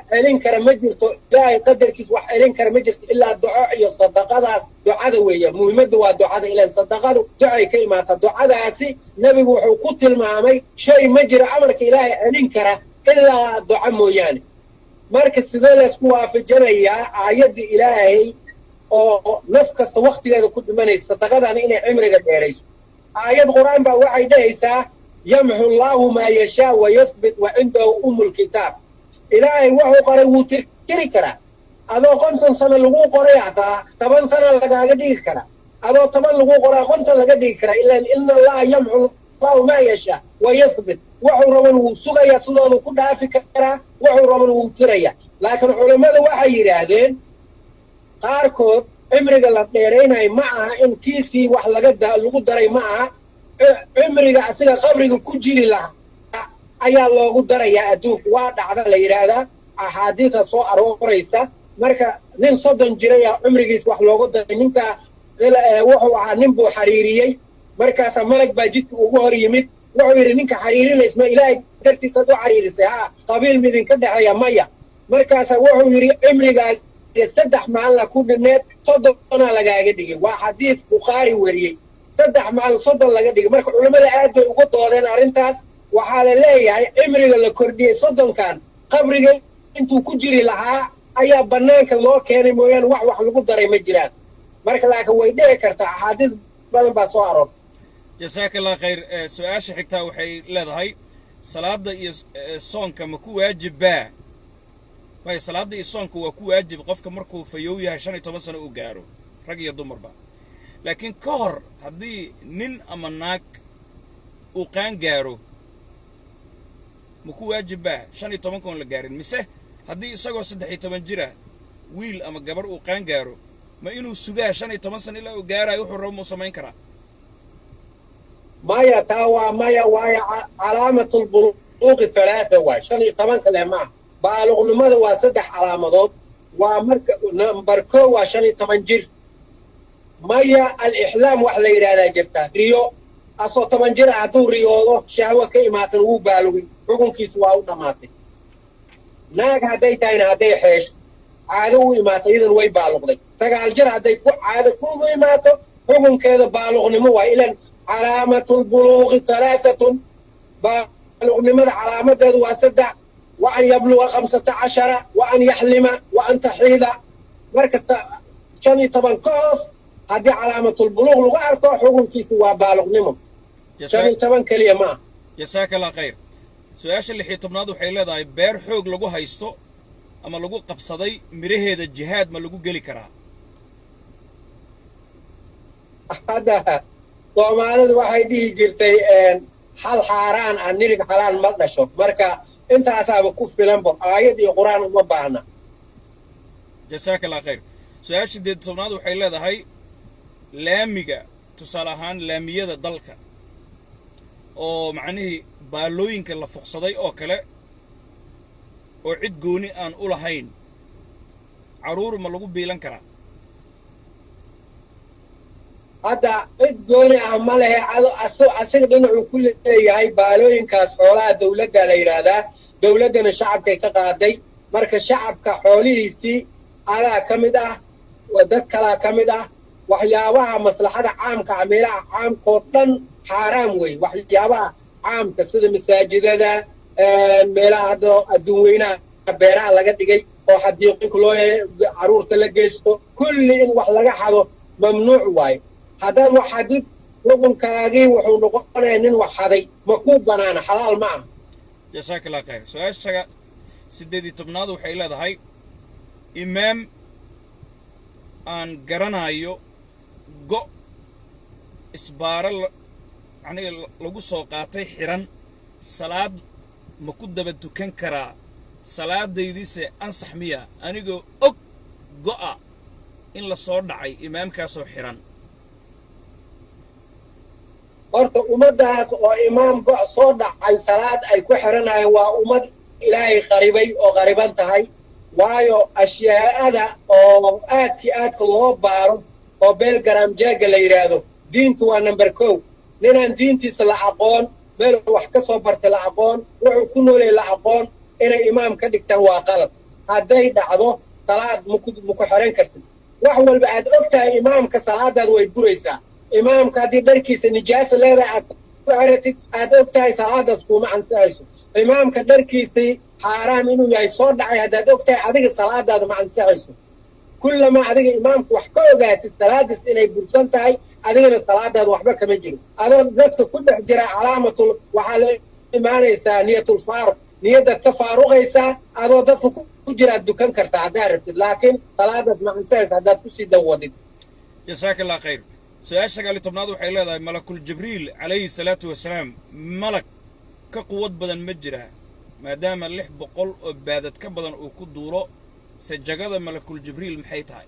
Speaker 2: celin kara ma jirto ilaahay qadarkiis wax celin kara ma jirto ilaa duco iyo sadaqadaas ducada weeye muhiimadda waa ducada ilaa sadaqadu ducay ka imaata ducadaasi nabigu wuxuu ku tilmaamay shay ma jiro amarka ilaahay celin kara ilaa duco mooyaane marka sidee laysku waafajinayaa aayaddii ilaahay oo naf kasta waqtigeeda ku dhimanaysa sadaqadana inay cimriga dheerayso aayad qur-aan baa waxay dhahaysaa yamxu allaahu maa yashaa wa yathbit wa cindahu umul kitaab ilaahay wuxuu qoray wuu tirtiri karaa adoo 50 sano lagu qoray hataa 10 sano lagaaga dhigi karaa adoo 10 lagu qoraa 50 laga dhigi karaa ilaa inna allaha yamxu allahu ma yasha wa yathbit wuxuu raban wuu sugayaa sidoodu ku dhaafi karaa wuxuu raban wuu tiraya laakiin culimada waxay yiraahdeen qaarkood cimriga la dheeraynayo ma aha in kiisii wax lagu daray ma aha cimriga asiga qabriga ku jiri lahaa ayaa loogu darayaa adduunka waa dhacda la yiraahdaa axaadiisa soo arooraysa marka nin 30 jiray cimrigiis wax loogu daray ninka wuxuu ahaa nin buu xariiriyay markaas malag baa jidka ugu hor yimid wuxuu yiri ninka xariirinaysma ilaahay dartiisa u xariirisay qabiil midin ka dhaxaya maya markaas wuxuu yiri cimrigaas 3 maalin ku dhineed 30 lagaaga dhigay waa xadiis Bukhari wariyay 3 maalin 30 laga dhigay marka culimada aad bay ugu doodeen arintaas waxaa la leeyahay cimriga la kordhiyay 30kan qabriga intuu ku jiri lahaa ayaa banaanka loo keenay mooyaan wax lagu daray ma jiraan marka laakiin way dhici kartaa axaadiis badan baa soo aroor
Speaker 1: jazaaka allah khayr su-aasha xigtaa waxay leedahay salaada iyo soonka ma ku waajibaa way salaada iyo soonka waa ku waajib qofka markuu fayow yahay 15 sano uu gaaro rag iyo dumarba laakiin ka hor haddii nin ama naag uu qaan gaaro ma ku waajibaa 15 kun la gaarin mise haddii isagoo 13 jira wiil ama gabar uu qaan gaaro ma inuu sugaa 15 sano ilaa uu gaarayo wuxuu rabo samayn karaa
Speaker 2: maya taa waa maya waayo calaamatulbuluuqi 3 waay 15 kale maaha baaluqnimada waa 3 calaamadood waa marka number 1 waa 15 jir maya al-ihlaam wax la yiraahdaa jirta riyo asoo 10 jir hadduu riyoodo shahwa ka imaatan wuu baalugay xukunkiisa waa u dhamaatay naag hadday tahayna hadday xeesh caado u imaato idan way baaluqday 9 jir hadday ku caado kuugu imaato xukunkeeda baaluqnimo waa ilan calaamatulbuluuqi 3 baaluqnimada calaamadeedu waa 3 وأن يبلغ 15 وأن يحلم وأن تحيض مركز شاني طبعا كوس هذه علامة البلوغ لغة أركو حكم كيس وبالغ نمو شاني طبعا كلمة
Speaker 1: جزاك الله خير سؤال اللي حيطبناده حيلا ذا بير حوق لغو هايستو أما لغو قبصدي مريه الجهاد ما لغو قلي كرا
Speaker 2: هذا ومعنى واحد يجي جرتي حال حاران عن نيرك حلال مقدشو مركا انت أصاب كوف بلنبر آيات القرآن ومبعنا
Speaker 1: جزاك الله خير سؤال شديد طبناده حيلا ذا هاي laamiga tusaale ahaan laamiyada dalka oo macnaheedu baalooyinka la fuqsaday oo kale oo cid gooni aan u lahayn caruur ma lagu biilan karaa
Speaker 2: hadda cid gooni ah ma lehe asiga dhinacu ku leeyahay baalooyinkaas xoolaha dawladda la yiraahdaa dawladana shacabka ka qaaday marka shacabka xoolihiisii adaa kamid ah dad kala kamid ah waxyaabaha maslaxada caamka meelaha caamkoo dhan xaraam way waxyaabaha caamka sida masaajidada meelaha adduun weynaha beeraha laga dhigay oo xadiiqo loo caruurta la geysto kulli in wax laga xado mamnuuc waay haddii wax xadid xukunkaagii wuxuu noqonayaa nin wax xaday ma ku banaana xalaal ma ah
Speaker 1: jazaak allah khayr su'aasha 18 waxay leedahay imaam aan garanayo go isbaara aniga lagu soo qaatay xiran salaad ma ku daba tukan karaa salaadaydiise ansax miya anigoo og go'a in la soo dhacay imaamkaasoo xiran
Speaker 2: horta ummadaas oo imaam go' soo dhacay salaad ay ku xiranayaan waa ummad ilaahay qaribay oo qariban tahay waayo ashyaada oo aadka loo baaro oo belgaram jaaga la yiraahdo diintu waa number 1 ninaan diintiisa la aqoon meel wax ka soo bartay la aqoon wuxuu ku noolay la aqoon inay imaam ka dhigtaan waa qalad hadday dhacdo salaad ma ku xiran kartid wax walba aad ogtahay imaamka salaadaad way buraysaa imaamka hadii dharkiisa nijaas leedahay aad ogtahay salaadaas kuma ansaxayso imaamka dharkiisii حرام إنه يسود دعي هذا دكتور هذه الصلاة هذا مع السعيسو كل ما هذه الإمام وحكوا جات الصلاة إنه يبرسون تاي هذه الصلاة هذا وحبة كمجري هذا ذكر كل حجرة علامة وحال إيمان نية الفار نية التفارق إيسا هذا ذكر كجرة الدكان كرتا عارف لكن صلاة مع السعيس هذا تشي دودي
Speaker 1: جزاك الله خير سؤال شغالي تبنادو حيلا هذا ملك الجبريل عليه الصلاة والسلام ملك كقوة بدن مجرى ما دام اللح بقول بعدت كبدن وكدورو سججد ملك الجبريل محيتها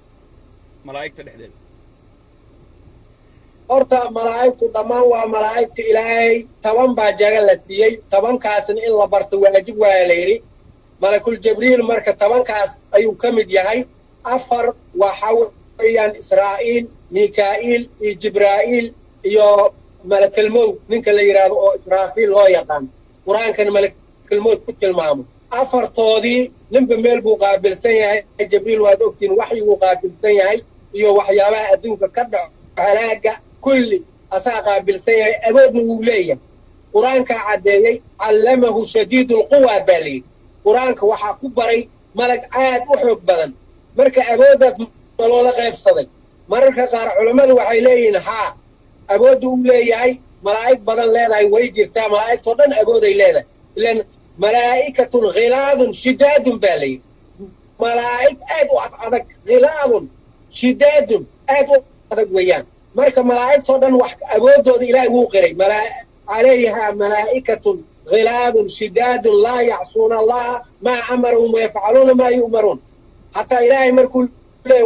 Speaker 1: ملائكة الحديد
Speaker 2: أرتا ملائكة دمان وملائكة إلهي طبعا باجاga la siiyay tabankaasna in la barto waajib waa leeyri malakul jibriil marka tabankaas ayuu kamid yahay afar waxa weeyaan israa'iil mikaa'il iyo jibraa'iil iyo malakul mawt ninka la yiraahdo oo israa'iil loo yaqaan quraankan malak الموت كل مامو أفرطودي نبى ميل بو قابل سياي جبريل وادوكتين وحي بو قابل سياي يو وحيابا أدوك كدع علاقة كل أسا قابل سياي أبود نوليا قرآنك عديني علمه شديد القوة بالي قرآنك وحا كبري ملك عاد أحب بدن مركا أبود اسم ملولا غير صدق مركا قار علماء وحيلين ها أبود نوليا ملايك بدن ليدا ويجرتا ملايك صدن أبود ليدا لأن ملائكة غلاظ شداد بالي ملائكة أدو أدك غلاظ شداد أدو أدك ويان مركا ملائكة صدن وحك أبودو إلهي وقري عليها ملائكة غلاظ شداد لا يعصون الله ما أمرهم ويفعلون ما يؤمرون حتى إلهي مركو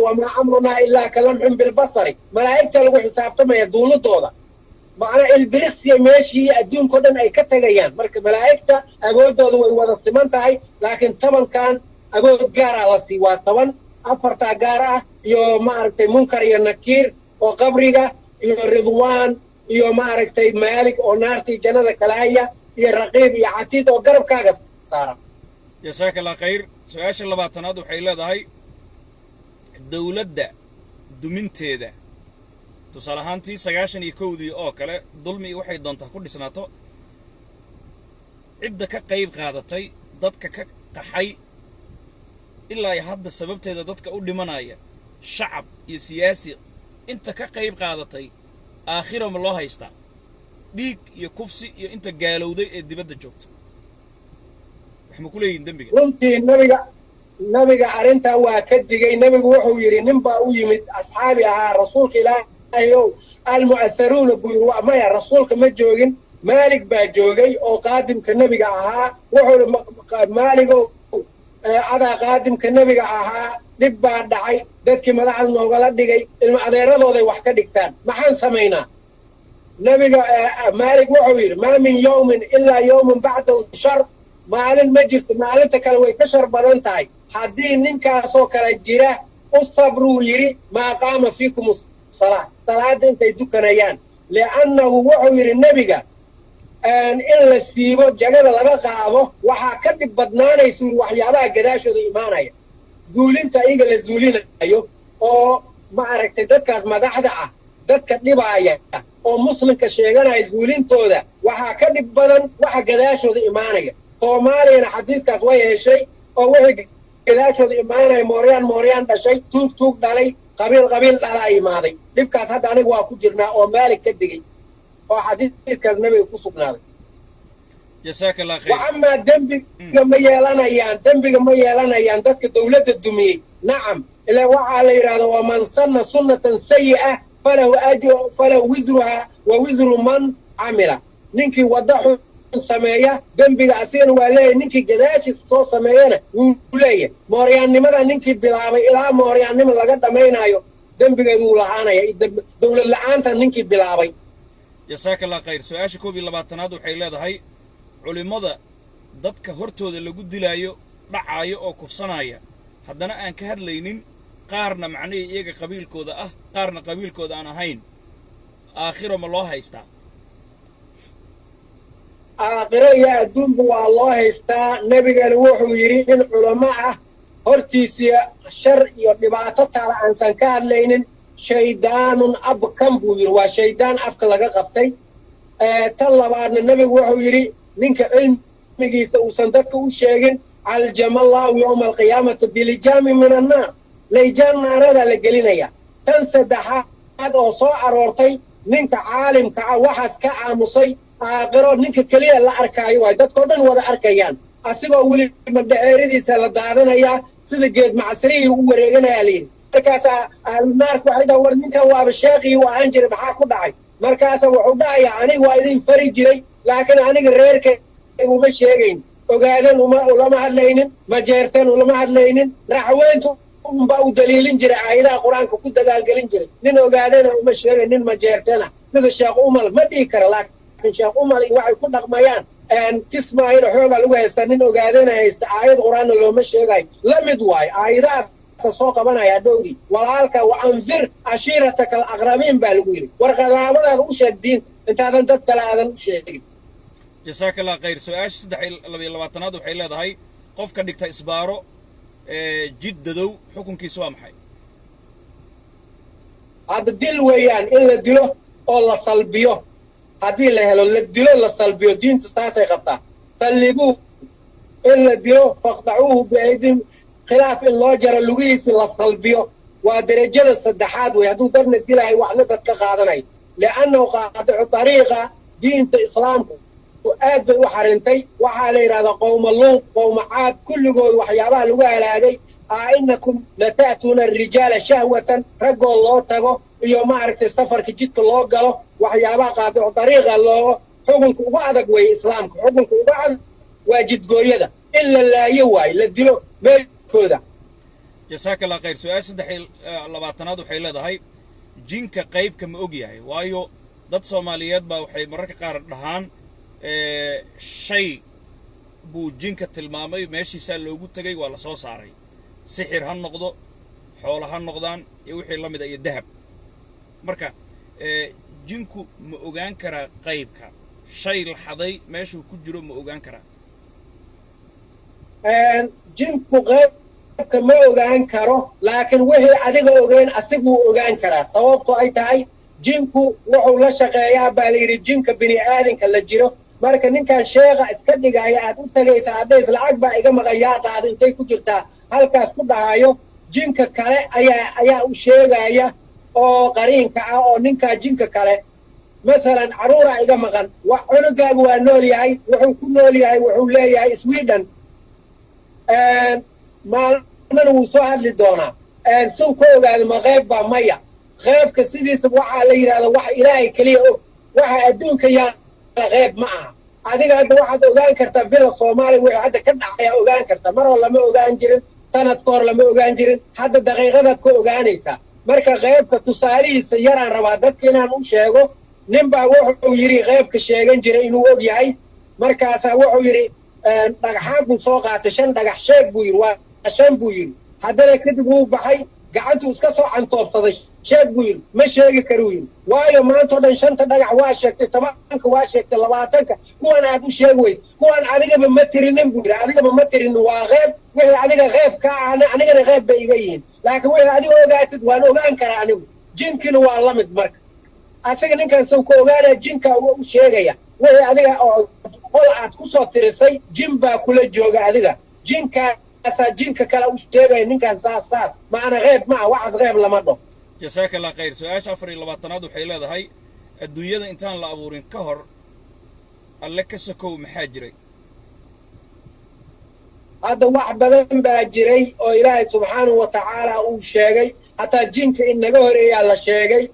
Speaker 2: وما أمرنا إلا كلمح بالبصر ملائكة لغو حسابتما يدولو دودا macna ilbiriqsiya meeshii adduunka dhan ay ka tagayaan marka malaa'igta awoodoodu way wada siman tahay laakiin tobankan awood gaar ah la sii waa 10 afarta gaar ah iyo maaragtay munkar iyo nakiir oo qabriga iyo ridwaan iyo maaragtay maalik oo naartii jannada kala haya iyo raqiib iyo catiid oo garabkaaga saaran
Speaker 1: jazaaka allah khayr su-aasha labaatanaad waxay leedahay dowladda duminteeda tusaale ahaantii 91dii oo kale dulmi waxay doontaa ku dhisnaato cidda ka qayb qaadatay dadka ka qaxay ilaa hadda sababteeda dadka u dhimanaya shacab iyo siyaasi inta ka qayb qaadatay aakhiro ma loo haystaa dhiig iyo kufsi iyo inta gaalowday ee dibadda joogta wax ma ku leeyihiin dembiga
Speaker 2: runtii nabiga arrintaa waa ka digay nabigu wuxuu yidhi nin baa u yimid asxaabi ahaa rasuulka ilaahay ow almu'atharuuna buu yidhi maya rasuulka ma joogin maalig baa joogay oo qaadimka nebiga ahaa wuxuu yidhi maaligow adaa qaadimka nebiga ahaa dhib baa dhacay dadkii madaxda noogala dhigay ilma adeeradooday wax ka dhigtaan maxaan samaynaa nebiga maalig wuxuu yidhi maa min yawmin ilaa yawmin bacdahu shar maalin ma jirto maalinta kale way ka shar badan tahay haddii ninkaasoo kale jira u sabruu yidhi maa qaama fiikum salaa salaada intay dukanayaan li'annahu wuxuu yidhi nebiga in la siibo jagada laga qaado waxaa ka dhib badnaanaysa waxyaabaha gadaashooda imaanaya zuulinta iyaga la zuulinayo oo maaragtay dadkaas madaxda ah dadka dhibaaya oo muslimka sheeganaya zuulintooda waxaa ka dhib badan waxa gadaashooda imaanaya soomaaliyana xadiidkaas way heshay oo wixii gadaashooda imaanaya mooryaan dhashay tuug dhalay qabiil dhalaa imaaday dhibkaas hadda aniga waa ku jirnaa oo maalig ka digay oo xadiidkaas nabiga ku sugnaaday
Speaker 1: jazaaka allah khayr
Speaker 2: waama dembiga ma yeelanayaan dadka dowladda dumiyey nacam ilaa waxaa la yidhahda waman sanna sunnatan sayi'a falahu wisruha wa wisru man camila ninkii wadda xun sameeya dembiga asigana waa leeyahay ninkii gadaashiisa soo sameeyana wuu leeyahay mooryaannimada ninkii bilaabay ilaa mooryaannimo laga dhammaynayo dembigeedu wuu lahaanaya dowlad la'aanta ninkii bilaabay
Speaker 1: jazaaka allah khayr su-aasha 21aad waxay leedahay culimada dadka hortooda lagu dilaayo dhacaayo oo kufsanaya haddana aan ka hadlaynin qaarna macnihii iyaga qabiilkooda ah qaarna qabiilkooda aan ahayn aakhiro ma loo haystaa
Speaker 2: aakhiro iyo adduunba waa loo haystaa nebigana wuxuu yidhi in culamo ah hortiisii shar iyo dhibaato taala aansan ka hadlaynin shaydaanun abkan buu yidhi waa shaydaan afka laga qabtay tan labaadna nebigu wuxuu yidhi ninka cilmigiisa uusan dadka u sheegin caljama allahu yowma alqiyaamati bilijaami min annaar layjaan naaradaa la gelinaya tan saddexaad oo soo aroortay ninka caalimka ah waxaas ka aamusay aakhiro ninka keliya la arkaayo waay dadkao dhan wada arkayaan asigoo weli madhaceeridiisa la daadanayaa sida geed macsirihii u wareeganayaa layidhi markaasaa ahlunaarka waxay dhahan war ninkan waaba sheekhii u ahaan jiray maxaa ku dhacay markaasa wuxuu dhahayaa aniga waa idin fari jiray laakiin aniga reerkayga uma sheegayn ogaadan ulama hadlaynin majeertan ulama hadlaynin raxweyntu unbaa u daliilin jiray aayadaha qur-aanka ku dagaalgelin jiray nin ogaadana uma sheegayn nin majeertana sida sheekh umal ma dhihi kara laakiin sheekh umal iyo waxay ku dhaqmayaan kismaayil xoogaa lagu haystaa nin ogaadana haysta aayad qur-aanna looma sheegayo la mid waayo aayadaha soo qabanaya dhowdii walaalka wa anfir cashiirataka alaqrabiin baa lagu yidhi war qadaabadaada u sheeg diinta intaadan dad kale aadan u sheegin
Speaker 1: jazaaka allah khayr su-aasha 23aad waxay leedahay qofka dhigta isbaaro jid dadow xukunkiisu waa maxay
Speaker 2: hadda dil weeyaan in la dilo oo la salbiyo haddii la helo la dilo la salbiyo diinta saasay qabtaa sallibuuh in la dilo faqdacuuhu biaydihim khilaaf in loo jaro lugihiisi la salbiyo waa derajada saddexaad wey hadduu dadna dilahay waxna dad ka qaadanayo li'annahu qaadicu tariiqa diinta islaamku aad bay u xarintay waxaa la yidhahdaa qowma luud qowma caad kulligood waxyaabaha lagu halaagay inakum lata'tuuna arijaala shahwatan raggoo loo tago iyo maaragtay safarka jidka loo galo waxyaabaha qaadicu tariiqa loo xukunka uga adag weeye islaamka xukunka uga adag waa jidgooyada in la laayo waayo la dilo meelkooda
Speaker 1: jazaaka allah khayr su-aasha 23aad waxay leedahay jinka qaybka ma og yahay waayo dad Soomaaliyeed baa waxay mararka qaar dhahaan shay buu jinka tilmaamay meeshiisa loogu tagay waa la soo saaray sixir ha noqdo xoolo ha noqdaan iyo wixii la mid ah iyo dahab marka jinku ma ogaan karaa qaybka shay la xaday meeshuu ku jiro ma ogaan karaa
Speaker 2: jinku qaybka ma ogaan karo laakiin wixii adiga ogeyn asiguu ogaan karaa sababtoo ay tahay jinku wuxuu la shaqeeyaa baa la yidhi jinka bini aadanka la jiro marka ninkan sheekha iska dhigaya aad u tagaysaa adhays lacag baa iga maqan yaa qaada intay ku jirtaa halkaas ku dhahayo jinka kale ayaa u sheegaya oo qariinka ah oo ninkaa jinka kale masalan caruura iga maqan cunugaagu waa nool yahay wuxuu ku nool yahay wuxuu leeyahay Sweden maalmana wuu soo hadli doonaa suu ka ogaado ma qayb baa maya qaybka sidiisa waxaa la yidhahda wax ilaahay keliya og waxa adduunka yaa qayb ma aha adiga hadda waxaad ogaan kartaa bila Soomaaliya wixii hadda ka dhacaya ogaan kartaa mar hore lama ogaan jirin sanad ka hor lama ogaan jirin hadda daqiiqadaad ka ogaanaysaa marka qaybka tusaalihiisa yaraan rabaa dadka inaan u sheego ninbaa wuxuu yidhi qaybka sheegan jiray inuu og yahay markaasaa wuxuu yidhi dhagaxaan buu soo qaatay 5 dhagax sheeg buu yidhi waa 5 buu yidhi haddana kadib wuu baxay gacantuu iska soo cantoobsaday sheeg buu yidhi ma sheegi karuu yidhi waayo maanta oo dhan 5 dhagax waa sheegtay 10 waa sheegtay 20 kuwan aad u sheegi weys kuwan adigaba ma tirinin buu yidhi adigaba ma tirinin waa qayb wixii adiga qayb ka ahna anigana qayb bay iga yihiin laakiin wixii adiga ogaatid waan ogaan karaa anigu jinkina waa la mid marka asaga ninkan soo ka ogaanaya jinka uu sheegaya wixii adiga oo qol aad ku soo tirisay jin baa kula jooga adiga jinkaasa jinka kale u sheegaya ninkan saas maana qayb ma waxas qayb lama dho
Speaker 1: jazaaka allah khayr su'aasha 24aad waxay leedahay adduunyada intaan la abuurin ka hor alle ka sokow maxaa jiray
Speaker 2: hadda wax badan baa jiray oo ilaahay subxaanahu wa tacaala uu sheegay hataa jinka in naga horeeyaa la sheegay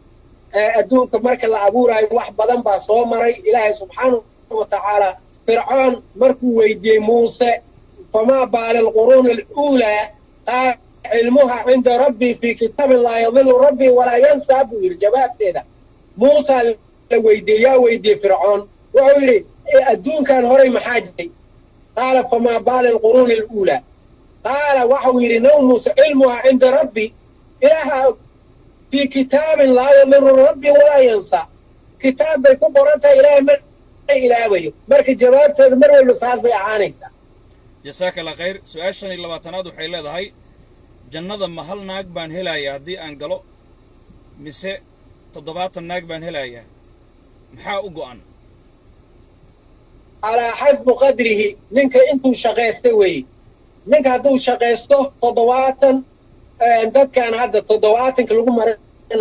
Speaker 2: adduunka marka la abuurayo wax badan baa soo maray ilaahay subxaanahu wa tacaala fircoon markuu weydiiyey muuse famaa baala alquruun aluulaa qaal cilmuha cinda rabbii fii kitaabin laa yadilu rabbii walaa yansaa buu yidhi jawaabteeda muusa la weydiiyey fircoon wuxuu yidhi adduunkan horay maxaa jiray qaala famaa baala alquruun aluulaa qaala waxuu yidhi naw muuse cilmuha cinda rabbii ilaaha في كتاب لا يضر ربي ولا ينسى كتاب بيكون قرأتها إلهي من إلهي مركز جوابت هذا مرة اللصاص بيعانيسا
Speaker 1: جزاك الله خير سؤال شان إلا باتنادو حيلا ده هاي جنة محل ناق بان هلايا دي أنقلو مسي تضبات الناق بان هلايا محا أقوان
Speaker 2: على حسب قدره منك انتو شغيستوي منك هدو شغيستو تضباطا dadkan hadda 70 lagu marin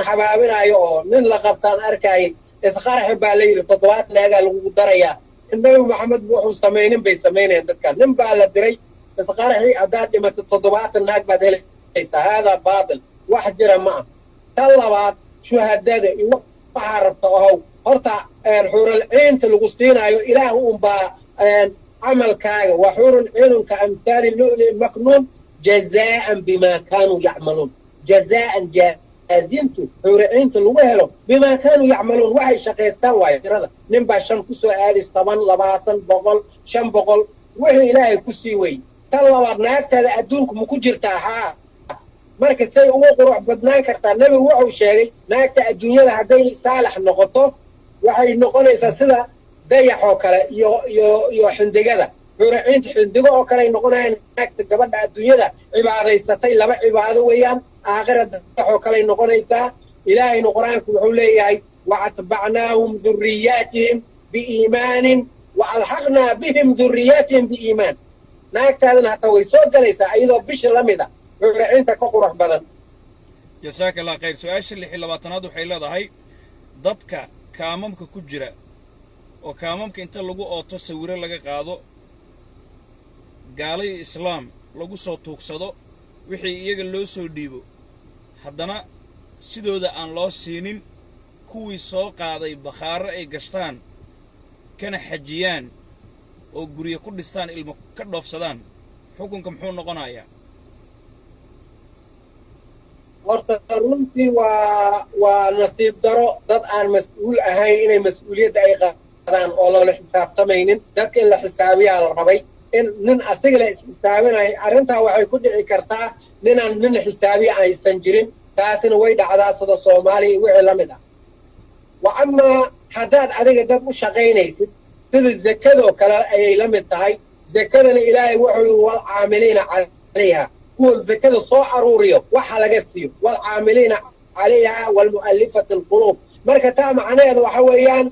Speaker 2: xabaabinayo oo nin la qabtaan arkay isqarx baa la yiri 70 naaga lagu daraya inuu maxamed wuxuu sameeyeen bay sameeyeen dadkan nin baa la diray isqarxi adaa dhimatay 70 naag baad helaysaa hada baadil wax jira ma talabaad shuhadada iyo waxa rabto oo horta xurul ciinta lagu siinayo ilaah baa amalkaaga wa xurul ciinka amthal al-lu'li maknun جزاء بما كانوا يعملون جزاء جازمت حورعين الوهلو بما كانوا يعملون وحي شقيستان واي ترى نبا شن كسو اديس 10 20 بقول شن بقول وحي الهي كسي وي تلوا ناغتا ادونك مكو جيرتا ها markay say ugu qurux badnaan kartaa nabi wuxuu sheegay naagta adduunyada haday saalax noqoto waxay noqonaysaa sida dayax oo kale iyo xindigada حورعين حندقة أو كلا ينقونها ناكت قبل الدنيا عبادة لبا عبادة ويان آخرة أو كلا ينقونها إسا إلهي نقران كل وأتبعناهم ذرياتهم بإيمان وألحقنا بهم ذرياتهم بإيمان ناكت هذا نحتوي سوق ليس أيضا بشر لمدة حورعين تكقرح بدن
Speaker 1: جزاك الله خير سؤال اللي حلواتنادو حيلا هاي ضدك كاممك كجرة وكاممك انت لغو أوتو سويرا لغا قادو gaalay islaam lagu soo tuugsado wixii iyaga loo soo dhiibo haddana sidooda aan loo siinin kuwii soo qaaday bakhaaro ay gashtaan kana xajiyaan oo guriga ku dhistaan ilmo ka dhoofsadaan xukunka muxuu noqonayaa
Speaker 2: horta runtii waa nasiib daro dad aan mas-uul ahayn inay mas-uuliyadda ay qaadaan oo loola xisaabtamaynin dadka in la xisaabiyaa la rabay in nin asiga la isxisaabinayo arrintaa waxay ku dhici kartaa ninaan nin xisaabiya aysan jirin taasina way dhacdaa sida soomaaliya iyo wixii la mid ah wa amaa haddaad adiga dad u shaqaynaysid sida zakadoo kale ayay la mid tahay zakadana ilaahay wuxuu walcaamiliina calayha kuwa zakada soo aruuriyo waxa laga siiyo walcaamiliina calayha walmu'allifati alquluub marka taa macnaheedu waxa weeyaan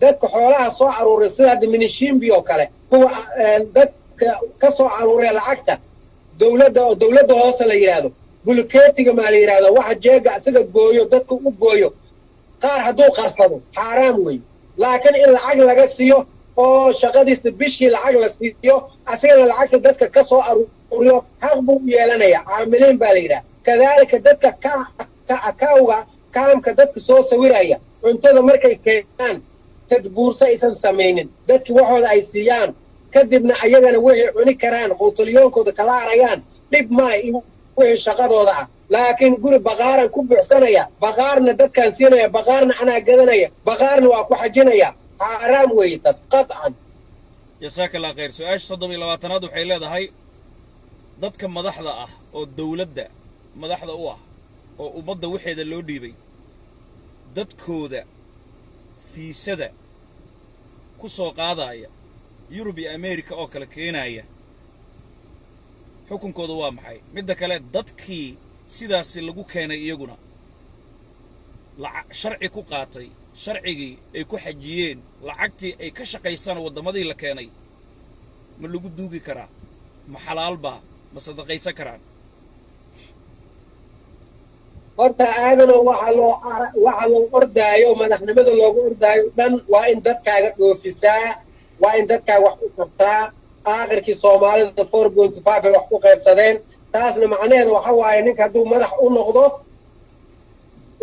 Speaker 2: dadka xoolaha soo aruuriya sida hadda minishimbi oo kale kuwa dadka ka soo aruuriya lacagta dowladda hoose la yidhaahdo bulkeetiga maa la yidhahdo waxa jeega isaga gooyo dadka u gooyo qaar hadduu qarsado xaaraam wey laakiin in lacag laga siiyo oo shaqadiisa bishkii lacag la siiyo asigana lacagta dadka ka soo aruuriyo xaq buu u yeelanaya caamiliin baa la yidhaha kadaalika dadka akawga kaamka dadka soo sawiraya cuntada markay keenaan tadbuurso aysan samaynin dadki waxooda ay siiyaan kadibna ayagana waxay cuni karaan quutulyoonkooda kala arayaan dhib maa wixii shaqadooda ah laakiin guri baqaaran ku buuxsanaya baqaarna dadkaan siinaya baqaarna anaa gadanaya baqaarna waa ku xajinaya xaaraam weeye taas qadcan
Speaker 1: jasaaka allah khayr su-aasha 27aad waxay leedahay dadka madaxda ah oo dowladda madaxda u ah oo ummadda waxeeda loo dhiibay dadkooda fiisada ku soo qaadaya yurub iyo ameerika oo kale keenaya xukunkooda waa maxay midda kale dadkii sidaasi lagu keenay iyaguna sharci ku qaatay sharcigii ay ku xajiyeen lacagtii ay ka shaqaystaan waddamadii la keenay ma lagu duugi karaa ma xalaalbaa ma sadaqaysan karaan
Speaker 2: horta aadana waxa loo ordaayo madaxnimada loogu ordaayo dhan waa in dadkaaga dhoofisaa waa in dadkaaga wax u qabtaa aakhirkii soomaalida 4.5 ay wax ku qaybsadeen taasna macnaheedu waxa waaye ninka hadduu madax u noqdo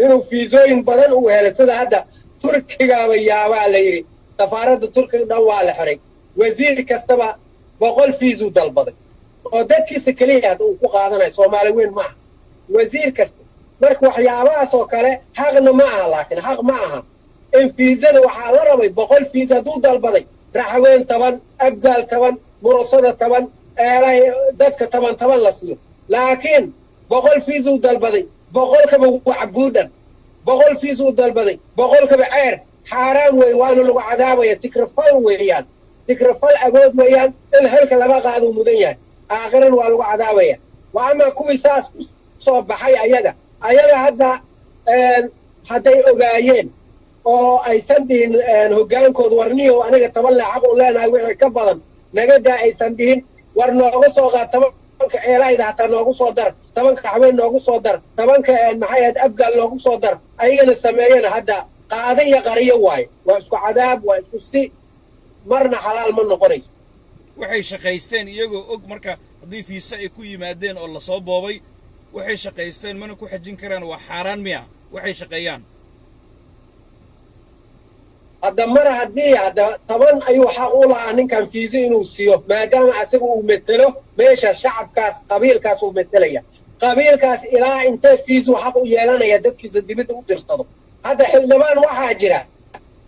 Speaker 2: inuu fiisooyin badan u helo sida hadda turkigaaba yaabaa la yidhi safaaradda turkiga dhan waa la xiray wasiir kastaba 100 fiisuu dalbaday oo dadkiisa keliya hadda uu ku qaadanayo soomaali weyn maaha wasiir kasta marka waxyaabahaas oo kale xaqna ma aha laakiin xaq ma aha in fiisada waxaa la rabay 100 fiis hadduu dalbaday raxween 10 abgaal 10 murasada 10 eelay dadka 10 la siiyo laakiin 100 fiisuu dalbaday 100 kaba wax guudhan 100 fiisuu dalbaday 100 kaba ceer xaaraam wey waana lagu cadaabaya tikrafal weeyaan tikrafal agood weeyaan in halka laga qaado mudan yahay aakhiran waa lagu cadaabaya waa ama kuwii saas soo baxay ayaga hadda hadday ogaayeen oo aysan dhihin hoggaankooda warniyo aniga 10 lacag u leenahay wixii ka badan nagadaa aysan dhihin war nooga soo qaad 10 eelayda hataa noogu soo dar 10 raxween noogu soo dar 10 maxay ahayd abgaal noogu soo dar ayagana sameeyeen hadda qaada iyo qariyo waaye waa isku cadaab waa isku si marna xalaal ma noqonayso
Speaker 1: waxay shaqaysteen iyagoo og marka haddii fiisa ay ku yimaadeen oo la soo boobay waxay shaqaysteen mana ku xajin karaan waa xaaraan miya waxay shaqeeyaan
Speaker 2: hadda mar haddii hadda 10 ayuu xaq u lahaa ninkan fiisa inuu siiyo maadaama asaga uu metelo meesha shacabkaas qabiilkaas uu metelaya qabiilkaas ilaa intee fiisu xaq u yeelanaya dadkiisa dibadda u dirsado hadda xildhibaan waxaa jira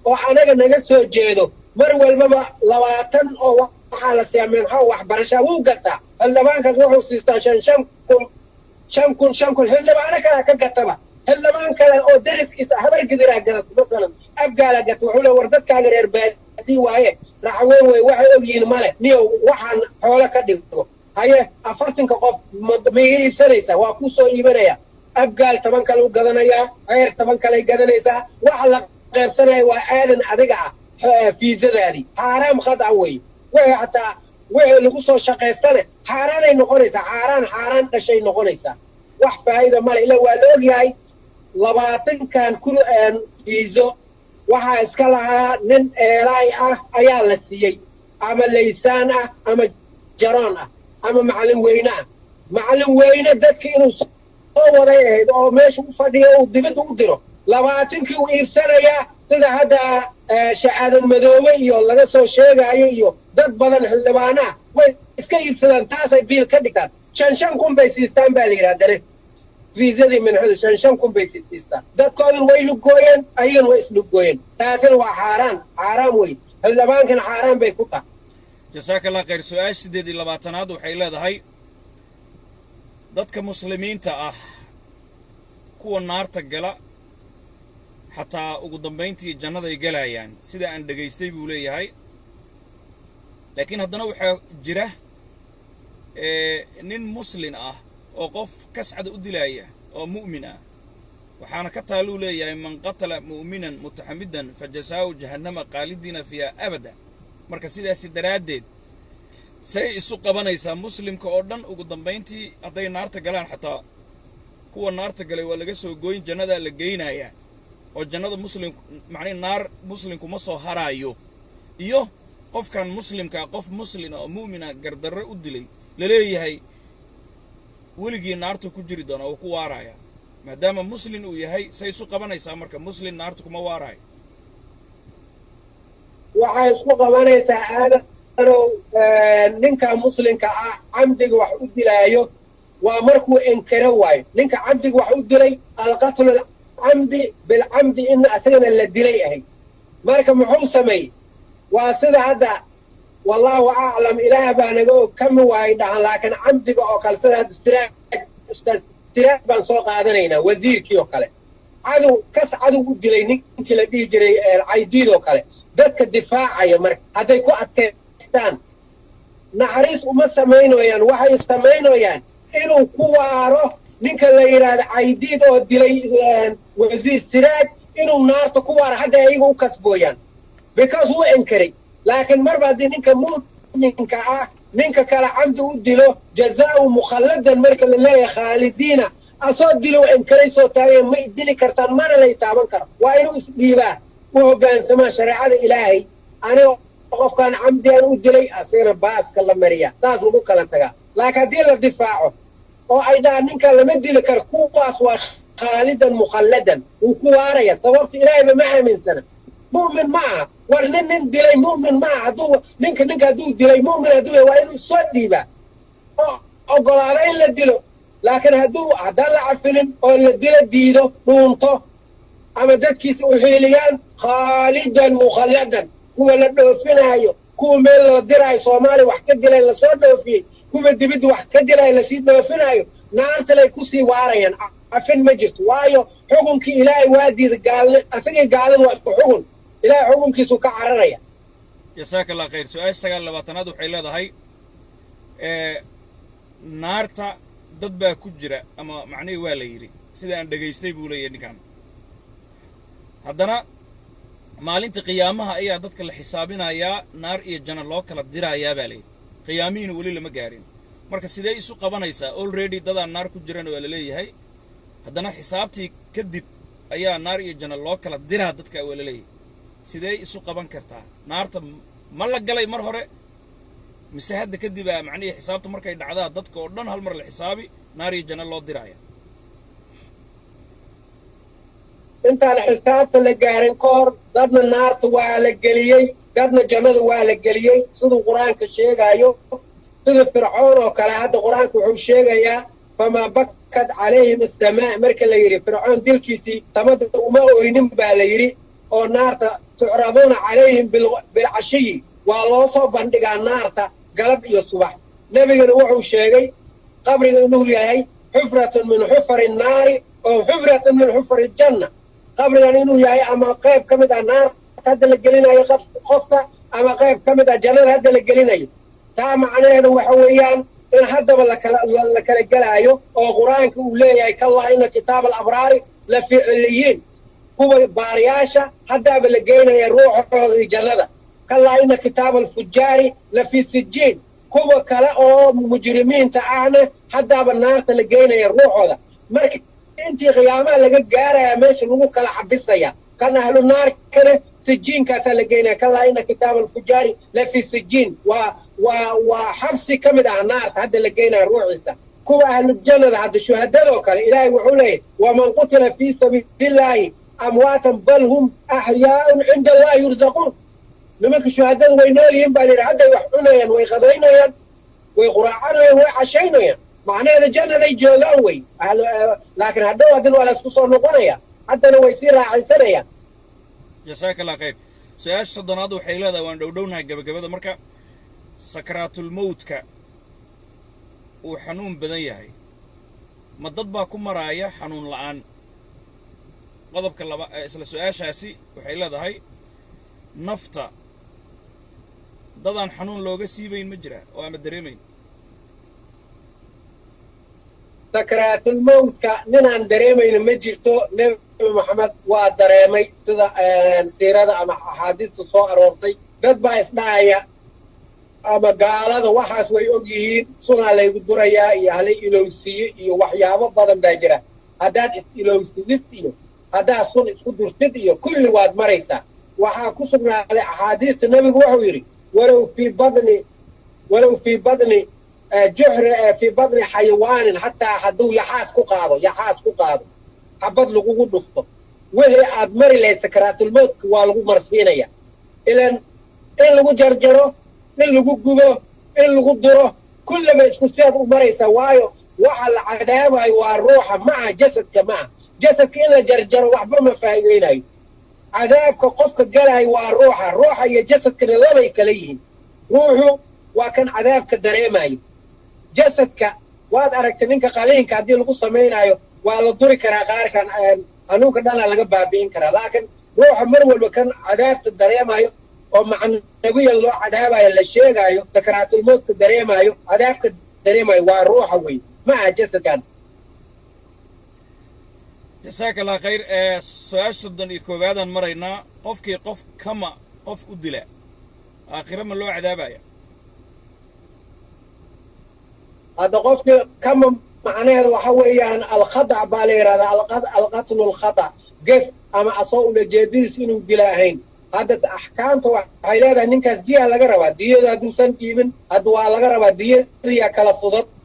Speaker 2: oo anaga naga soo jeedo mar walbaba 20 oo waxaa la siiyaa minxa waxbarasha wuu gataa xildhibaankaas wuxuu siistaa 5 kun xildhibaano kale ka gataba xildhibaan kale oo dariskiisa habar gidiraa gadato masalan abgaala gato wuxuu le war dadkaaga reer baadii waaye raxween wey waxay ogyihiin male niyow waxaan xoolo ka dhigo haye 40 qof ma iibsanaysaa waa ku soo iibanaya abgaal 10 kale u gadanayaa ceer 10 kale gadanaysaa waxa la qaybsanaya waa aadan adiga ah fiisadaadii xaaraam khadca wey wixii hataa wixii lagu soo shaqaystane xaaraanay noqonaysaa xaaraan dhashay noqonaysaa wax faa'iido male ilaa waa la ogyahay 20kan kun fiiso waxaa iska lahaa nin eelay ah ayaa la siiyey ama laysaan ah ama jaroon ah ama macallin weyne ah macallin weyne dadkii inuu soo waday ahayd oo meesha u fadhiyo uu dibadda u diro 20kii uu iibsanayaa sida hadda shacaadan madoobe iyo laga soo sheegayo iyo dad badan xildhibaanaha way iska iibsadaan taasay biil ka dhigtaan 5 kun bay siistaan baa la yidhahdane fiisadii minxada shan kun bay fiistaa dadkoodan way lugooyeen ayagana way islugooyeen taasina waa xaaraan wey xildhibaankana xaaraan bay ku tahay
Speaker 1: jazaaka allah khayr su-aasha 28aad waxay leedahay dadka muslimiinta ah kuwa naarta gala xataa ugu dambayntii jannaday galayaan sida aan dhegaystay buu leeyahay laakiin haddana waxaa jira nin muslin ah oo qof kascada u dilaya oo mu'min ah waxaana ka taaluu leeyahay man qatala mu'minan mutaxamidan fajasaa'u jahannama qaalidiina fiha abada marka sidaasi daraaddeed say isu qabanaysaa muslimka oo dhan ugu dambayntii hadday naarta galaan xataa kuwa naarta galay waa laga soo gooyin jannadaa la geynayaa oo jannada muslim macnii naar muslimku ma soo haraayo iyo qofkan muslimka qof muslina oo mu'mina gardarro u dilay la leeyahay weligii naartu ku jiri doona oo ku waaraya maadaama muslin uu yahay say isu qabanaysaa marka muslin naartu kuma waaraayo
Speaker 2: waxay isku qabanaysaa aadanow ninka muslimka ah camdiga wax u dilaayo waa markuu inkiro waayo ninka camdiga wax u dilay alqatlu alcamdi bilcamdi in asagana la dilay ahay marka muxuu sameeyey waa sida hadda wallahu aclam ilaah baa naga og kami waayo dhahan laakiin camdiga oo kale sida istiraag baan soo qaadanaynaa wasiirkii oo kale cadow u dilay ninkii la dhihi jiray caydiid oo kale dadka difaacaya marka hadday ku adkaystaan naxariis uma samaynayaan waxay samaynayaan inuu ku waaro ninka la yidhaahdo caydiid oo dilay wasiir siraaj inuu naarta ku waaro hadda ayaga u kasbooyaan because wuu inkiray laakiin marba haddii ninka mu'minka ah ninka kale camdi u dilo jazaa'u mukhalladan marka la leeyahay khaalidiina asoo dilo inkiray soo taageen ma idili kartaan mana lay taaban karo waa inuu isdhiibaa u hoggaansamaa shareecada ilaahay aniga qofkaan camdigan u dilay asagana baaska la mariya saas lagu kala tagaa laakiin haddii la difaaco oo ay dhahaan ninkan lama dili karo kuwaas waa khaalidan mukhalladan wuu ku waaraya sababta ilaahayba ma aaminsana mu'min ma aha war nin dilay mu'min ma aha hadduu ninka hadduu dilay mu'min hadduu waa inuu soo dhiibaa oo ogolaada in la dilo laakiin haddaan la cafinin oo la dilo diido dhuunto ama dadkiisa u xiiliyaan khaalidan mukhalladan kuwa la dhoofinaayo kuwa meel loo diraayo soomaaliya wax ka dilay lasoo dhoofiyey kuwa dibidda wax ka dilay lasii dhoofinaayo naartalay kusii waarayaan cafin ma jirto waayo xukunkii ilaahay waa diida asagii gaaladu waa isku xukun ilaahay xukunkiisu ka cararaya
Speaker 1: jazaaka allah khayr su-aasha 29aad waxay leedahay naarta dad baa ku jira ama macnihii waa la yidhi sida aan dhegaystay buu leeyahay ninkan haddana maalinta qiyaamaha ayaa dadka la xisaabinayaa naar iyo janno loo kala dirayaa baa layidhi qiyaamihiina weli lama gaarin marka sidee isu qabanaysaa already dadaan naar ku jirana waa la leeyahay haddana xisaabtii kadib ayaa naar iyo janno loo kala diraa dadka waa la leeyahay sidee isu qaban kartaa naarta ma la galay mar hore mise hadda kadib aa macnihii xisaabta markay dhacdaa dadka oo dhan hal mar la xisaabi naar iyo janno loo diraya
Speaker 2: intaan xisaabta la gaarin ka hor dadna naarta waa la geliyey dadna jannada waa la geliyey siduu qur-aanka sheegaayo sida fircoon oo kale hadda qur-aanka wuxuu sheegayaa famaa bakad calayhim assamaa marka la yidhi fircoon dilkiisii samada uma oynin baa la yidhi oo naarta tucraduuna calayhim bilcashiyi waa loo soo bandhigaa naarta galab iyo subax nebigana wuxuu sheegay qabriga inuu yahay xufratun min xufari naari oo xufratun min xufari janna qabrigan inuu yahay ama qayb ka mid ah naarta hadda la gelinayo qofka ama qayb ka mid ah jannada hadda la gelinayo taa macnaheedu waxa weeyaan in haddaba la kala gelaayo oo qur-aanka uu leeyahay kallah ina kitaaba alabraari la fii cilliyiin kuwa baariyaasha haddaaba la geynaya ruuxooda iyo jannada kallah ina kitaaba alfujaari la fii sijiin kuwa kale oo mujrimiinta ahna haddaaba naarta la geynaya ruuxooda marka intii qiyaamaha laga gaaraya meesha lagu kala xabisaya kan ahlu naarkana sijiinkaasaa la geynaya kallah ina kitaaba alfujaari la fii sijiin waa xabsi ka mid ah naarta hadda la geynaya ruuxiisa kuwa ahlu jannada hadda shuhadadoo kale ilaahay wuxuu leeyahy waman qutila fii sabiilillaahi amwaatan bal hum axyaaun cinda allahi yurzaquun nimanka shuhadada way nool yihiin baa layidhi hadday wax cunayaan way qadaynayaan way quraacanayaan way cashaynayaan macnaheeda jannaday joogaan wey laakiin hadhow haddana waa la isku soo noqonaya haddana way sii raaxaysanayaan.
Speaker 1: jasaaka allah khayr. su-aasha soddonaad waxay leedahay waan dhowdhownahay gabagabada marka sakaraatulmowtka uu xanuun badan yahay ma dad baa ku maraaya xanuun la'aan? qodobka isla su-aashaasi waxay leedahay nafta dadaan xanuun looga siibayn ma jira oo ama dareemayn?
Speaker 2: sakaraatulmowtka ninaan dareemayna ma jirto. nebi maxamed waa dareemay sida siirada ama axaadiista soo aroortay. dad baa isdhahaya ama gaalada waxaas way og yihiin sunaa laygu durayaa iyo hala ilowsiiyo iyo waxyaabo badan baa jira. haddaad is-ilowsidid iyo haddaad sun isku durtid iyo kulli waad maraysaa. waxaa ku sugnaaday axaadiista nebigu wuxuu yidhi walow fii badni juhri fii badni xayawaanin xataa hadduu yaxaas ku qaado xabad lagugu dhufto wixii aad mari lahayd sakaraatulmowtka waa lagu marsiinaya. ilan in lagu jarjaro, in lagu gubo, in lagu duro kullaba isku siaad u maraysaa. waayo waxa la cadaabayo waa ruuxa maca jasadka maca jasadka in la jarjaro waxba ma faa'iideynayo. cadaabka qofka galayo waa ruuxa iyo jasadkana labay kala yihiin. ruuxu waa kan cadaabka dareemayo. jasadka waad aragtay ninka qaliinka haddii lagu samaynayo waa la duri karaa qaarkan hanuunka dhanaa laga baabi'in karaa. laakiin ruuxa mar walba kan cadaabta dareemayo oo macnawiyan loo cadaabayo la sheegayo sakaraatulmowtka dareemayo cadaabka dareemayo waa ruuxa wey maca jasadkan.
Speaker 1: jasaaka allah khayr. su-aasha 31 maraynaa qofkii qof u dila aakhira ma loo cadaabaya?
Speaker 2: hadda qofkii kama macnaheeda waxa weeyaan alkhadac baa la yidhahdaa alqatlu alkhadac gef ama asoo ulajeedadiis inuu dila ahayn. hadda axkaamta waxay leedahay ninkaas diyaa laga rabaa. diyada hadduusan dhiibin hadda waa laga rabaa. diyadiyaa kala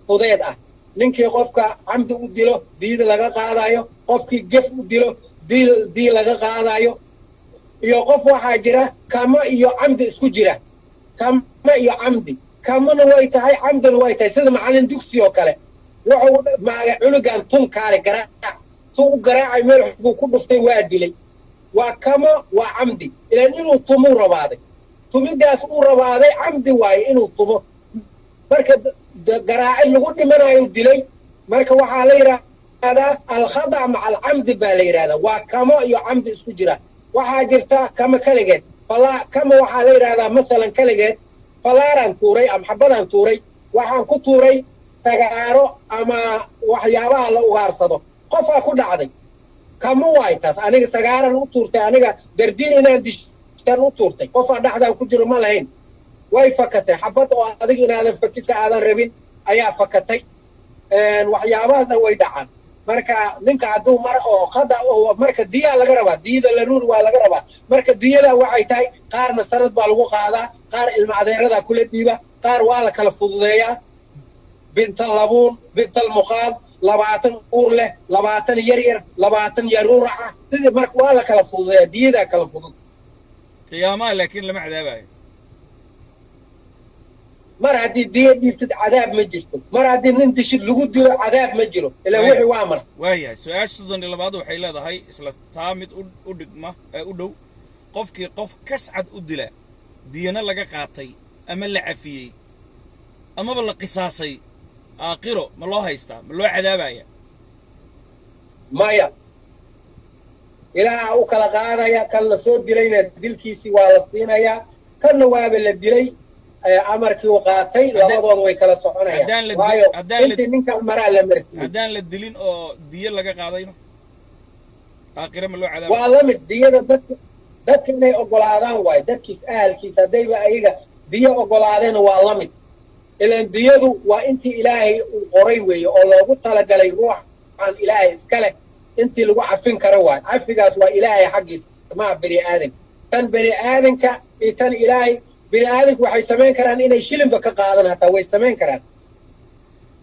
Speaker 2: fudeed ah. ninkii qofka camdi u dilo diyada laga qaadayo, qofkii gef u dilo diy laga qaadayo, iyo qof waxaa jira kama iyo camdi isku jira. kama iyo camdi, kamana way tahay camdina way tahay. sida macallin dugsi oo kale wuxuu maaga cunugan tun kaale garaac tuu u garaacay meel buu ku dhuftay waa dilay. waa kamo waa camdi. ilan inuu tumuu rabaaday. tumidaas uu rabaaday camdi waaye inuu tumo. marka garaacin lagu dhimanayo dilay. marka waxaa la yidhaahdaa alkhadac maca alcamdi baa la yidhahdaa. waa kamo iyo camdi isku jira. waxaa jirta kama kaligeed. kama waxaa la yidhahdaa masalan kaligeed falaaraan tuuray ama xabadaan tuuray. waxaan ku tuuray sagaaro ama waxyaabaha la ugaarsado. qofaa ku dhacday. kama waay taas. aniga sagaaran u tuurtay, aniga dardiin inaan dishtaan u tuurtay. qofaa dhexdaan ku jiro ma lahayn. way fakatay. xabad oo adig inaadan fakisa aadan rabin ayaa fakatay. waxyaabahaas dhan way dhacaan. marka ninka hadduu mar oo qada oo marka diyaa laga rabaa. diyada laruur waa laga rabaa. marka diyada waxay tahay qaarna sanad baa lagu qaadaa, qaar ilma adeerada kula dhiiba, qaar waa la kala fududeeyaa. bintal labuun, bintal muqaad, 20 uur leh, 20 yaryar, 20 yaruuraca. sidii marka waa la kala fududeeyaa. diyadaa kala fudud.
Speaker 1: qiyaamaha laakiin lama cadaabayo.
Speaker 2: mar haddii diya dhiibtid cadaab ma jirto. mar haddii nin dishid lagu dilo cadaab ma jiro. ilaa wixii waa mar.
Speaker 1: waayahay su-aasha 32 waxay leedahay isla taa mid u dhigma u dhow qofkii qof kascad u dila diyana laga qaatay ama la cafiyey amaba la qisaasay aakhiro ma loo haystaa ma loo cadaabaya?
Speaker 2: maya. ilaaha u kala qaadaya. kan la soo dilayna dilkiisii waa la siinayaa. kanna waaba la dilay amarkii uu qaatay. labadooda way kala soconayaan. waayo intii ninkaas maraa la marsiiyey. haddaan
Speaker 1: la dilin oo diyo laga qaadayno aakhira ma loo cadaabaya?
Speaker 2: waa la mid. diyada dadka inay ogolaadaan waayo. dadkiis ahalkiis haddayba ayaga diyo ogolaadeena waa la mid. ilan diyadu waa intii ilaahay uu qoray weeye oo loogu talagalay ruuxan ilaahay iska leh intii lagu cafin karo waayo. cafigaas waa ilaahay xaggiisa maa bani aadan. tan bani aadanka iyo tan ilaahay. bini aadanku waxay samayn karaan inay shilinba ka qaadan hataa way samayn karaan.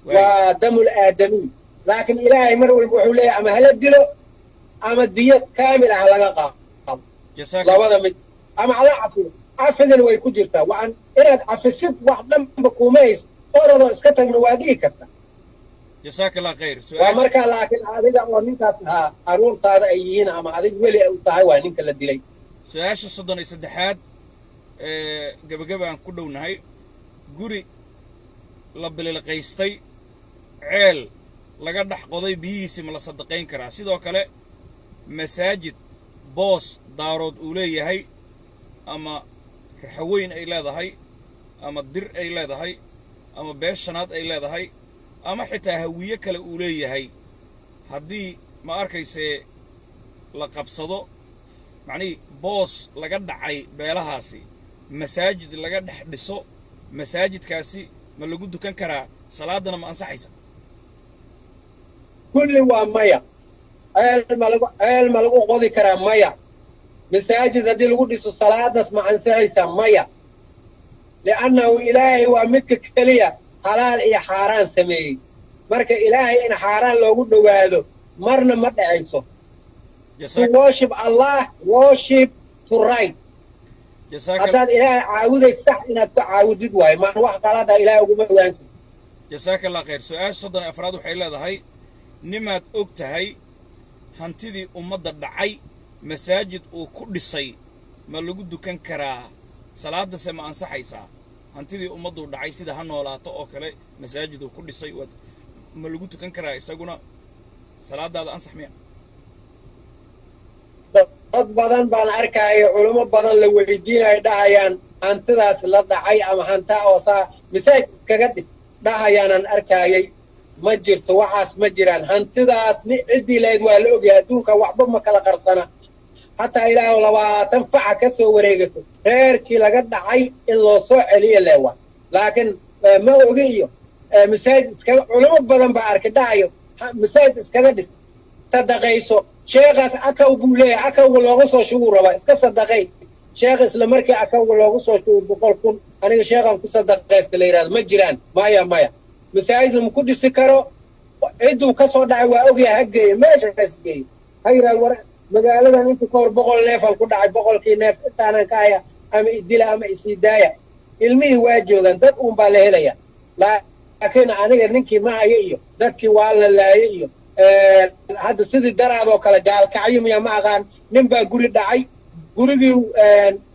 Speaker 2: waa damul aadamiin. laakiin ilaahay mar walba wuxuu leeyahay ama hala dilo ama diyo kaamil ah laga qaado. labada mid. ama hala cafiyo. cafigana way ku jirtaa. waxaan inaad cafisid wax dhanba kuma hayso orodoo iska tagna waa dhihi karta.
Speaker 1: جزاك الله خير
Speaker 2: ومركا لكن هذا أو نكاس أرون هذا أيين أما هذا ولي أو تهوى نك الدليل
Speaker 1: سؤال الصدن يسدحات قبل عن كله نهاي جوري لبل القيستي عيل لقد حقضي بيسم الله صدقين كرا سيدو كله مساجد بوس دارود أولي هاي أما حوين أي لا هاي أما الدر أي لا هاي أما بيش شنات أي لا هاي أما حتى هوية كلا أولي هاي هدي ما أركيسي لقب صدو معني بوس لقد عي بيلهاسي مساجد لقد حدثو مساجد كاسي ما اللي قدو كان كرا صلاة ما أنصحيسا
Speaker 2: كل ومايا الملقو قضي كرا مايا مساجد هذه القدس الصلاة ما أنصحيسا مايا لأنه إلهي ومتك كليا حلال إيه حاران سمي مرك إلهي إن حاران لو قدو هذا مرنا ما تعيسو to worship Allah worship to right هذا إلهي عاود الصح إنك تعاودد واي ما واحد قال هذا إلهي وقوم وانت
Speaker 1: جزاك الله خير سؤال صدن أفراد وحيل هذا هاي نمات أكتهاي هنتدي أمضى الدعي مساجد وكل شيء ما اللي قدو كان كرا صلاة سما أنصح يسا هنتدي أمضى الدعي سيدا هنو لا تأكله مساجد وكل شيء ما اللي قدو كان كرا يساقنا صلاة هذا أنصح مين
Speaker 2: dad badan baan arkay culimo badan la weydiinay dhahayaan hantidaas la dhacay ama hanta oo saa misaaj kaga dhahayaan aan arkayay ma jirto waxaas ma jiraan hantidaas ni cidii leed waa la ogyahay adduunka waxba ma kala qarsana hatta ilaahu 20 faca ka soo wareegato reerkii laga dhacay in loo soo celiyo leewa laakiin ma ogiyo misaaj culimo badan baa arkay dhahayo misaaj iskaga dhis sadaqayso sheekhaas akaw buu leeyahay akaw looga soo shubu rabaa iska sadaqay sheekh isla markii akaw looga soo shubu 100,000 aniga sheekhan ku sadaqaysta la yiraahdo ma jiraan maya masaajid ma ku dhisi karo ciduu ka soo dhacay waa ogyahay hageey meesha kasgeey hayra war magaaladan inta koor 100 neef ku dhacay 100kii neef intaanan ka haya ama idila ama isidaaya ilmihi waa joogan dad uun baa la helaya laakiin aniga ninkii ma hayo iyo dadkii waa la laayay iyo هذا سيد درادو كلا جال كعيم يا معغان نبى جوري داعي جوري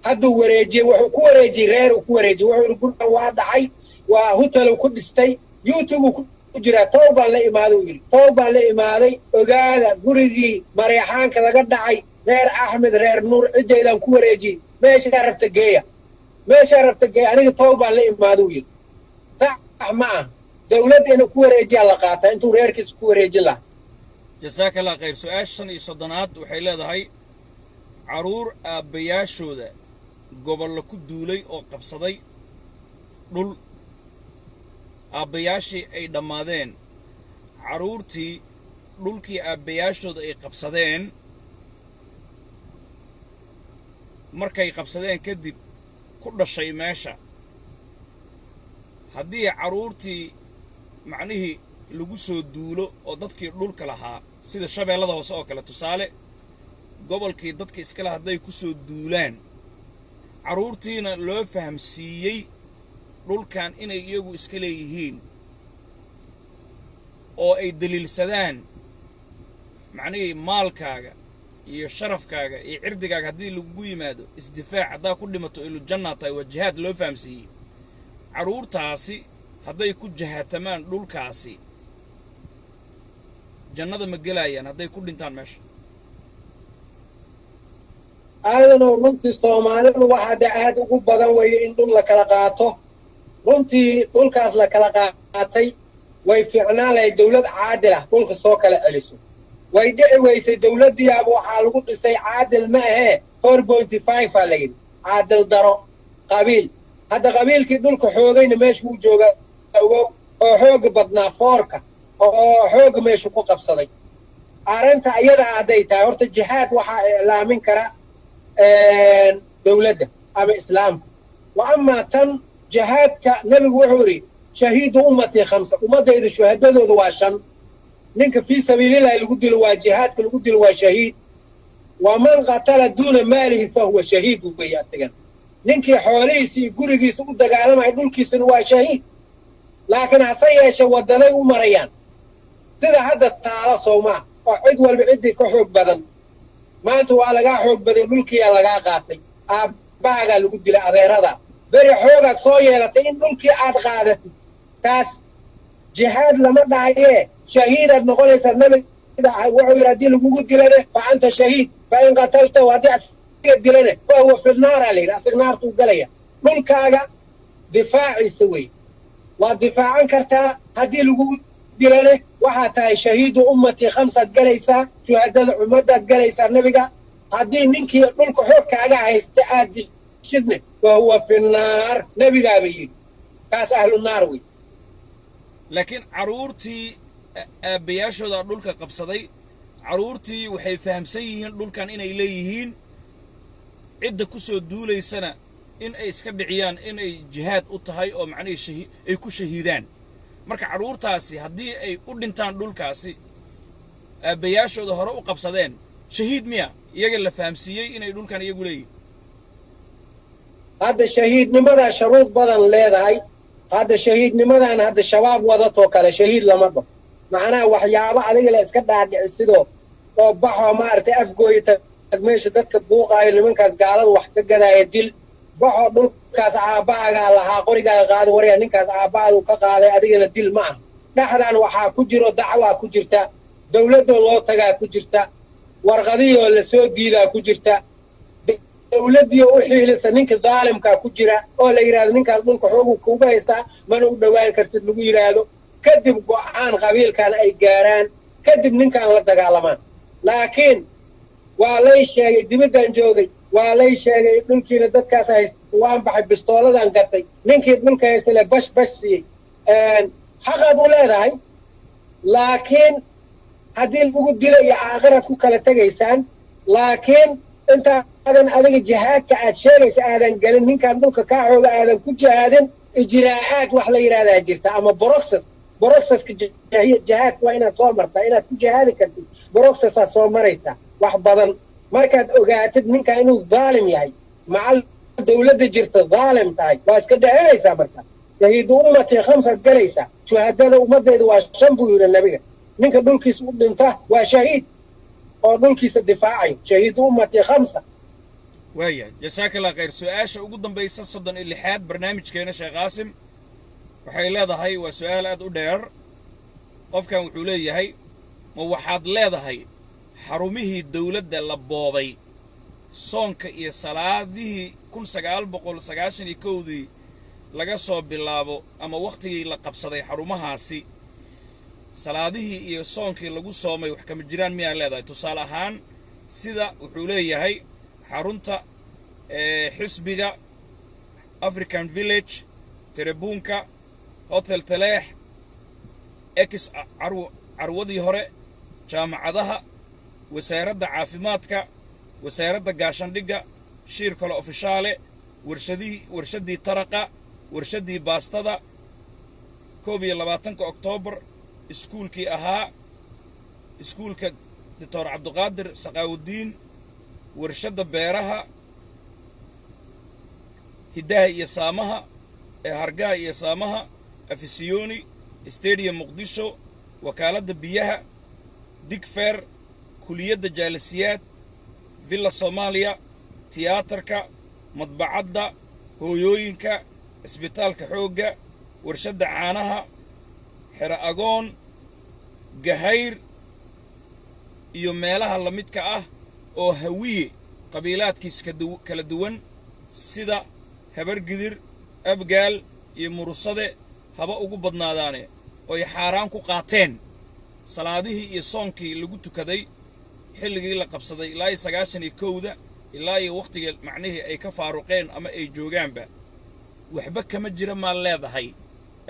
Speaker 2: هذا وريجي وحكو وريجي غير وحكو وريجي وحكو واحد داعي وهوتل وكل استي يوتيوب كجرا توبة لإمادو توبة لإمادي وقال جوري مريحان كلا قد داعي غير أحمد غير نور إجا إذا وحكو وريجي ما شرفت جاية أنا توبة لإمادو صح معه دولتي أنا كوريجي على قاطع أنتو ريركس كوريجي لا
Speaker 1: جزاك الله خير سؤال شن يصدنات وحيل هذا هاي عرور أبياشو ذا قبل لكو دولي أو قبصدي دول أبياشي أي دمادين عرورتي دولكي أبياشو ذا أي قبصدين مركي قبصدين كدب كل شيء ماشى هدي عرورتي معنيه lagu soo duulo oo dadkii dhulka lahaa sida shabeellada hoose oo kale tusaale gobolkii dadka iska lahaa haday ku soo duulaan caruurtiina loo fahamsiiyay dhulkan inay iyagu iska leeyihiin oo ay daliilsadaan macnaheedu maalkaaga iyo sharafkaaga iyo cirdigaaga hadii lagu yimaado isdifaac hadaa ku dhimato ilo jannata iyo jihaad loo fahamsiiyay caruurtaasi haday ku jahatamaan dhulkaasi jannada ma gelayaan haday ku dhintaan meesha
Speaker 2: aadano runtii Soomaalidu waxa aad ugu badan way in dhul la kala qaato runtii dhulkaas la kala qaatay way fiicnaan lahayd dawlad caadil ah dhulka soo kala celiso way dhici weysay dawladii aba waxa lagu dhisay caadil ma ahe 4.5 alayeen caadil daro qabiil hada qabiilkii dhulka xoogayna meesha uu jooga oo xoog badnaa foorka oo xoog meesha ku qabsaday arrinta ayada aday tahay horta jihaad waxa ilaamin kara dawladda ama islaamka wa amma tan jihaadka nabigu wuxuu yiri shahiidu ummati 5 ummadayda shuhadadooda waa 5 ninka fi sabilillah lagu dilo waa jihaadka lagu dilo waa shahiid wa man qatala duna malihi fa huwa shahiid weeyaan ninkii xoolihiisa gurigiisa u dagaalamay dhulkiisana waa shahiid laakiin hase yeeshee wadaday u marayaan sida hadda taala Soomaa oo cid walba cidii ka xoog badan maanta waa laga xoog badan dhulkii laga qaatay aabbaaga lagu dilay adeerada bari xooga soo yeelatay in dhulkii aad qaadatay taas jihaad lama dhahaye shahiidad noqonaysa nabi wuxuu yiraahday lagu dilay fa anta shahiid fa in qatalta wadi'a dilane waa fi naar alayhi asnaartu galaya dhulkaaga difaaciisa way waa difaacan kartaa hadii lagu dilane waxa tahay shahiidu ummati khamsad galaysa shuhadada ummadad galaysa nabiga hadii ninkii dhulka xoog kaaga haysta aad shidne waa huwa fi naar nabiga bay kaas ahlu naar way
Speaker 1: laakiin caruurtii aabayaashooda dhulka qabsaday caruurtii waxay fahamsan yihiin dhulkan inay leeyihiin cidda ku soo duulaysana in ay iska dhiciyaan in ay jihaad u tahay oo macnaheedu ay ku shahiidaan marka caruurtaasi haddii ay u dhintaan dhulkaasi aabayaashooda hore u qabsadeen shahiid miya iyaga la fahamsiiyey inay dhulkan iyagu leeyihiin
Speaker 2: hadda shahiidnimada shuruud badan leedahay هذا شهيد لماذا أنا هذا الشباب وضعته كله شهيد لمرة معناه وحيابا عليه لا إسكت بعد استدو وبحوا ما ارتأف قوي تجميش دتك بوقا اللي من كاس قالوا وحكي كذا يدل بحوا دول كاس عابا قال حاقوري قال وريا نكاس عابا وكقال أدينا الدل معه نحن وحا كجر دعوة كجرتا دولة الله تجا كجرتا ورغدية ولا سود ديلا كجرتا ولدي وحي لسنك ظالم كجرا ولا يراد نك أظن كحوق كوبا يستا منو دوال كرت لقو يرادو كذب قعان قبيل كان أي جاران كذب نك على تجالمان لكن وليش شيء دمدان جودي وليش شيء ممكن ندك كاساي وان بحب بستولة دان قتي منك يستله بس فيه حقد ولا هاي لكن هذه الوجود دي يا آخرتك كلا تجيسان لكن أنت هذا أدق الجهاد كأشياء سأذن قال إن كان بلك كاعو هذا كل جهاد إجراءات وحلا يرادا جرتا أما بروكسس كجهاد وين صومرتا إلى جهاد كنت بروكسس صومريتا وحبضن مركز أوقات من كانوا ظالم يعني مع الدولة جرت ظالم تاي بس كده أنا يسامرتا هي أمتي 5 جليسة شو هذا أمتي وشنبو للنبي من كبلك اسمه انتهى وشهيد أو كيس الدفاعي شهيد أمتي 5
Speaker 1: ويا جزاك الله خير سؤال وقدم بيس صدن اللي حاد برنامج كينا شيخ قاسم waxay leedahay waa su'aal aad u dheer qofkan wuxuu leeyahay ma waxaad leedahay xarumihii dawladda la boobay soonka iyo salaadihii 1991 laga soo bilaabo ama waqtigii la qabsaday xarumahaasi salaadihii iyo soonkii lagu soomay wax kama jiraan miyaa leedahay tusaale ahaan sida wuxuu leeyahay xarunta xisbiga African Village Terebunka Hotel Telex X carwadii hore jaamacadaha wasaaradda caafimaadka wasaaradda gaashandhiga shir kale ofishaale warshadii taraqa warshadii baastada 22 Oktoobar iskuulkii ahaa iskuulka Dr. Cabduqaadir Saqaawudiin warshadda beeraha hidaha iyo saamaha hargaha iyo saamaha afisiyoni stadium muqdisho wakaaladda biyaha digfer kuliyadda jaalisiyaad villa Soomaaliya tiyaatarka madbacadda hooyooyinka isbitaalka xoogga warshadda caanaha xira agoon gahayr iyo meelaha la midka ah oo hawiye qabiilaadkiis kala duwan sida habargidir abgaal iyo murusade haba ugu badnaadaane oo xaaraan ku qaateen salaadihii iyo soonkii lagu tukaday xilligii la qabsaday ilaa 91 ilaa iyo waqtiga macnaheedu ay ka faaruqeen ama ay joogaanba waxba kama jira ma leedahay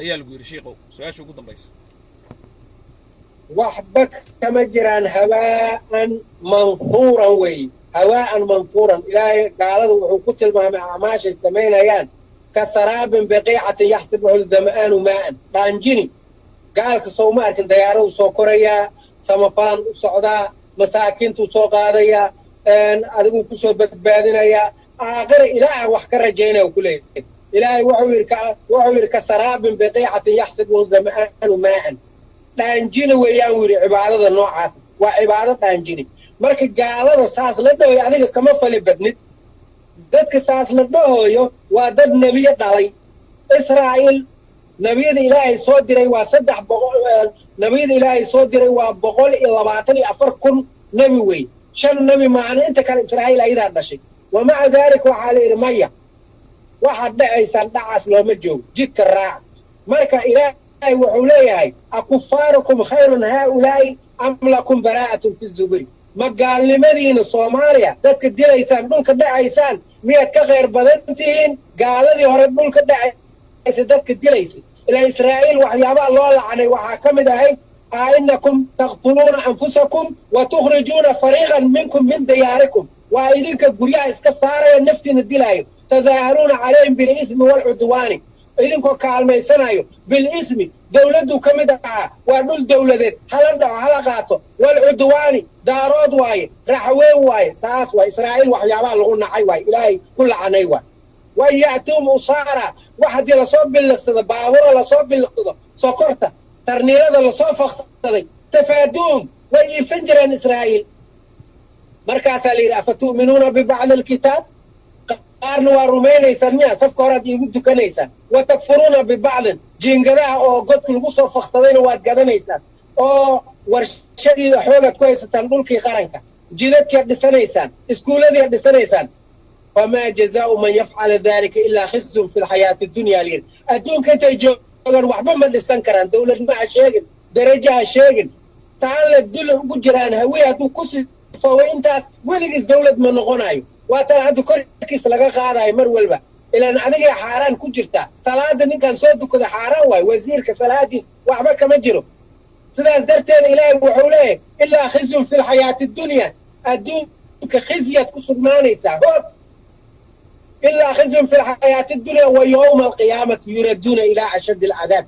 Speaker 1: ayaa lagu yiri sheekhow su'aasha ugu dambaysa
Speaker 2: waxba kama jiraan hawaan manfuuran way hawaan manfuuran ilaahay qaaladu wuxuu ku tilmaamay amaasha sameynayaan كسراب بقيعة يحسبه الظمآن ماء دانجيني قال كسوما أركن ديارو سوكوريا ثمفان سعودا مساكين سوقاديا أن أدو كسو بادنا يا آخر إله وحكر جينا وكله إله وحوير كسراب بقيعة يحسبه الظمآن ماء dhaanjini weeyaan wuu yidhi cibaadada noocaas waa cibaado dhaanjini marka gaalada saas la dhahoyo adiga kama fali badnid dadka saas la dhahoyo waa dad nebiyo dhalay israa'iil nabiyada ilaahay soo diray waa 300 nabiyada ilaahay soo diray waa 124,000 nabi wey 5 nabi maahan inta kale israa'iil ayadaa dhashay ومع ذلك وحالي رمية واحد دعيسان دعاس لو مجوب جدك الراع مركا إلهي وحوليهي أكفاركم خير هؤلاء أم لكم براءة في الزبر ما قال لمدينة صوماليا ذاتك الدعيسان دولك الدعيسان مية كغير بدنتين قال الذي هرب دولك الدعيسان ذاتك الدعيسان إلى إسرائيل وحيابا الله لعنى وحاكم دهي أئنكم تقتلون أنفسكم وتخرجون فريقا منكم من دياركم وإذنك قرية إسكسارة النفتين الدلايو تظاهرون عليهم بالإثم والعدوان إذنك كالما يسنايو بالإثم دولته كمدعا ودول دولة هلندعو هلقاتو والعدوان دارود واي رحوين واي ساس وإسرائيل وحيابان لغونا عيواي إلهي كل عنيواي ويأتوم أصارا واحد يلصوب باللقصة بابور لصوب باللقصة سكرتا ترنيرا لصوب فقصة تفادوم ويفنجران إسرائيل مركز لير أفتؤمنون ببعض الكتاب قارنوا روماني سميا سفكرة يقولوا كنيسة وتكفرون ببعض جينجرا أو قد كل قصة فقطين واتجدنيسة أو ورشدي حوجة كويسة تنقول كي قرنك جدك يدستنيسان إسكولة يدستنيسان فما جزاء من يفعل ذلك إلا خزي في الحياة الدنيا لين أدون كنت يجون وحبا من دستنكران دولة ما شيء درجة شيء تعال الدولة بجران هوية كسل فوينتاس ولقيس دولة من نغنايو واتر هادو كوركيس لغا قاداي مر والبا إلا أن أدقى حاران كجرتا ثلاثة نكان صوتو كذا حاران واي وزير كسلاتيس وعبا كمجرو تداس درتين إلهي وحوليه إلا خزي في الحياة الدنيا أدوك خزية كسر مانيسا إلا خزي في الحياة الدنيا ويوم القيامة يردون إلى أشد العذاب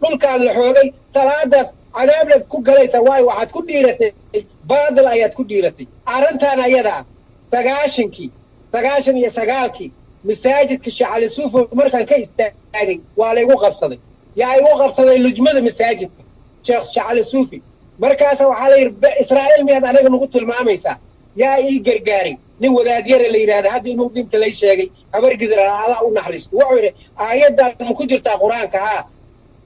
Speaker 2: كل كان لحوغي ثلاثة عذاب لك كجليسا واي واحد كديرتي بعض الآيات كديرتي أرنتان أيضا تغاشن يا سغالكي مستاجد كشي على سوف مركان كيستاجي ولا يغو قبصدي يا يغو قبصدي لجمده مستاجد شيخ على سوفي مركاسه وحالي اسرائيل مياد aniga nagu tilmaamaysa yaa ii gargaari nin wadaadiyar la yiraahdo hadii inuu dhinta la sheegay habar gidra ala u naxariisto wuxuu yiri aayadan ma ku jirtaa quraanka ha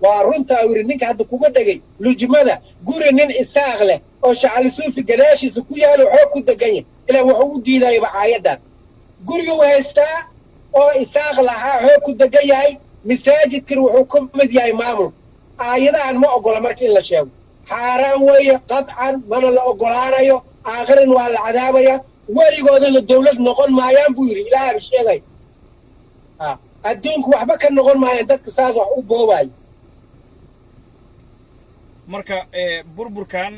Speaker 2: waa runta yiri ninka hadda kuga dhagay lujmada guri nin istaaq leh oo shacali suufi gadaashiisa ku yaalo xoog ku dagan yahay ila wuxuu u diiday aayadan guriga weestaa oo istaaq lahaa xoog ku dagan yahay masaajidkii wuxuu ku mid yahay maamul aayadahan ma ogola markii la sheego xaraan weeye qadcan mana la ogolaanayo aakhirin waa la cadaabaya weligoodana dawlad noqon maayaan buu yiri ilaahay sheegay adduunku waxba ka noqon maayaan dadka saas wax u boobay
Speaker 1: marka burburkan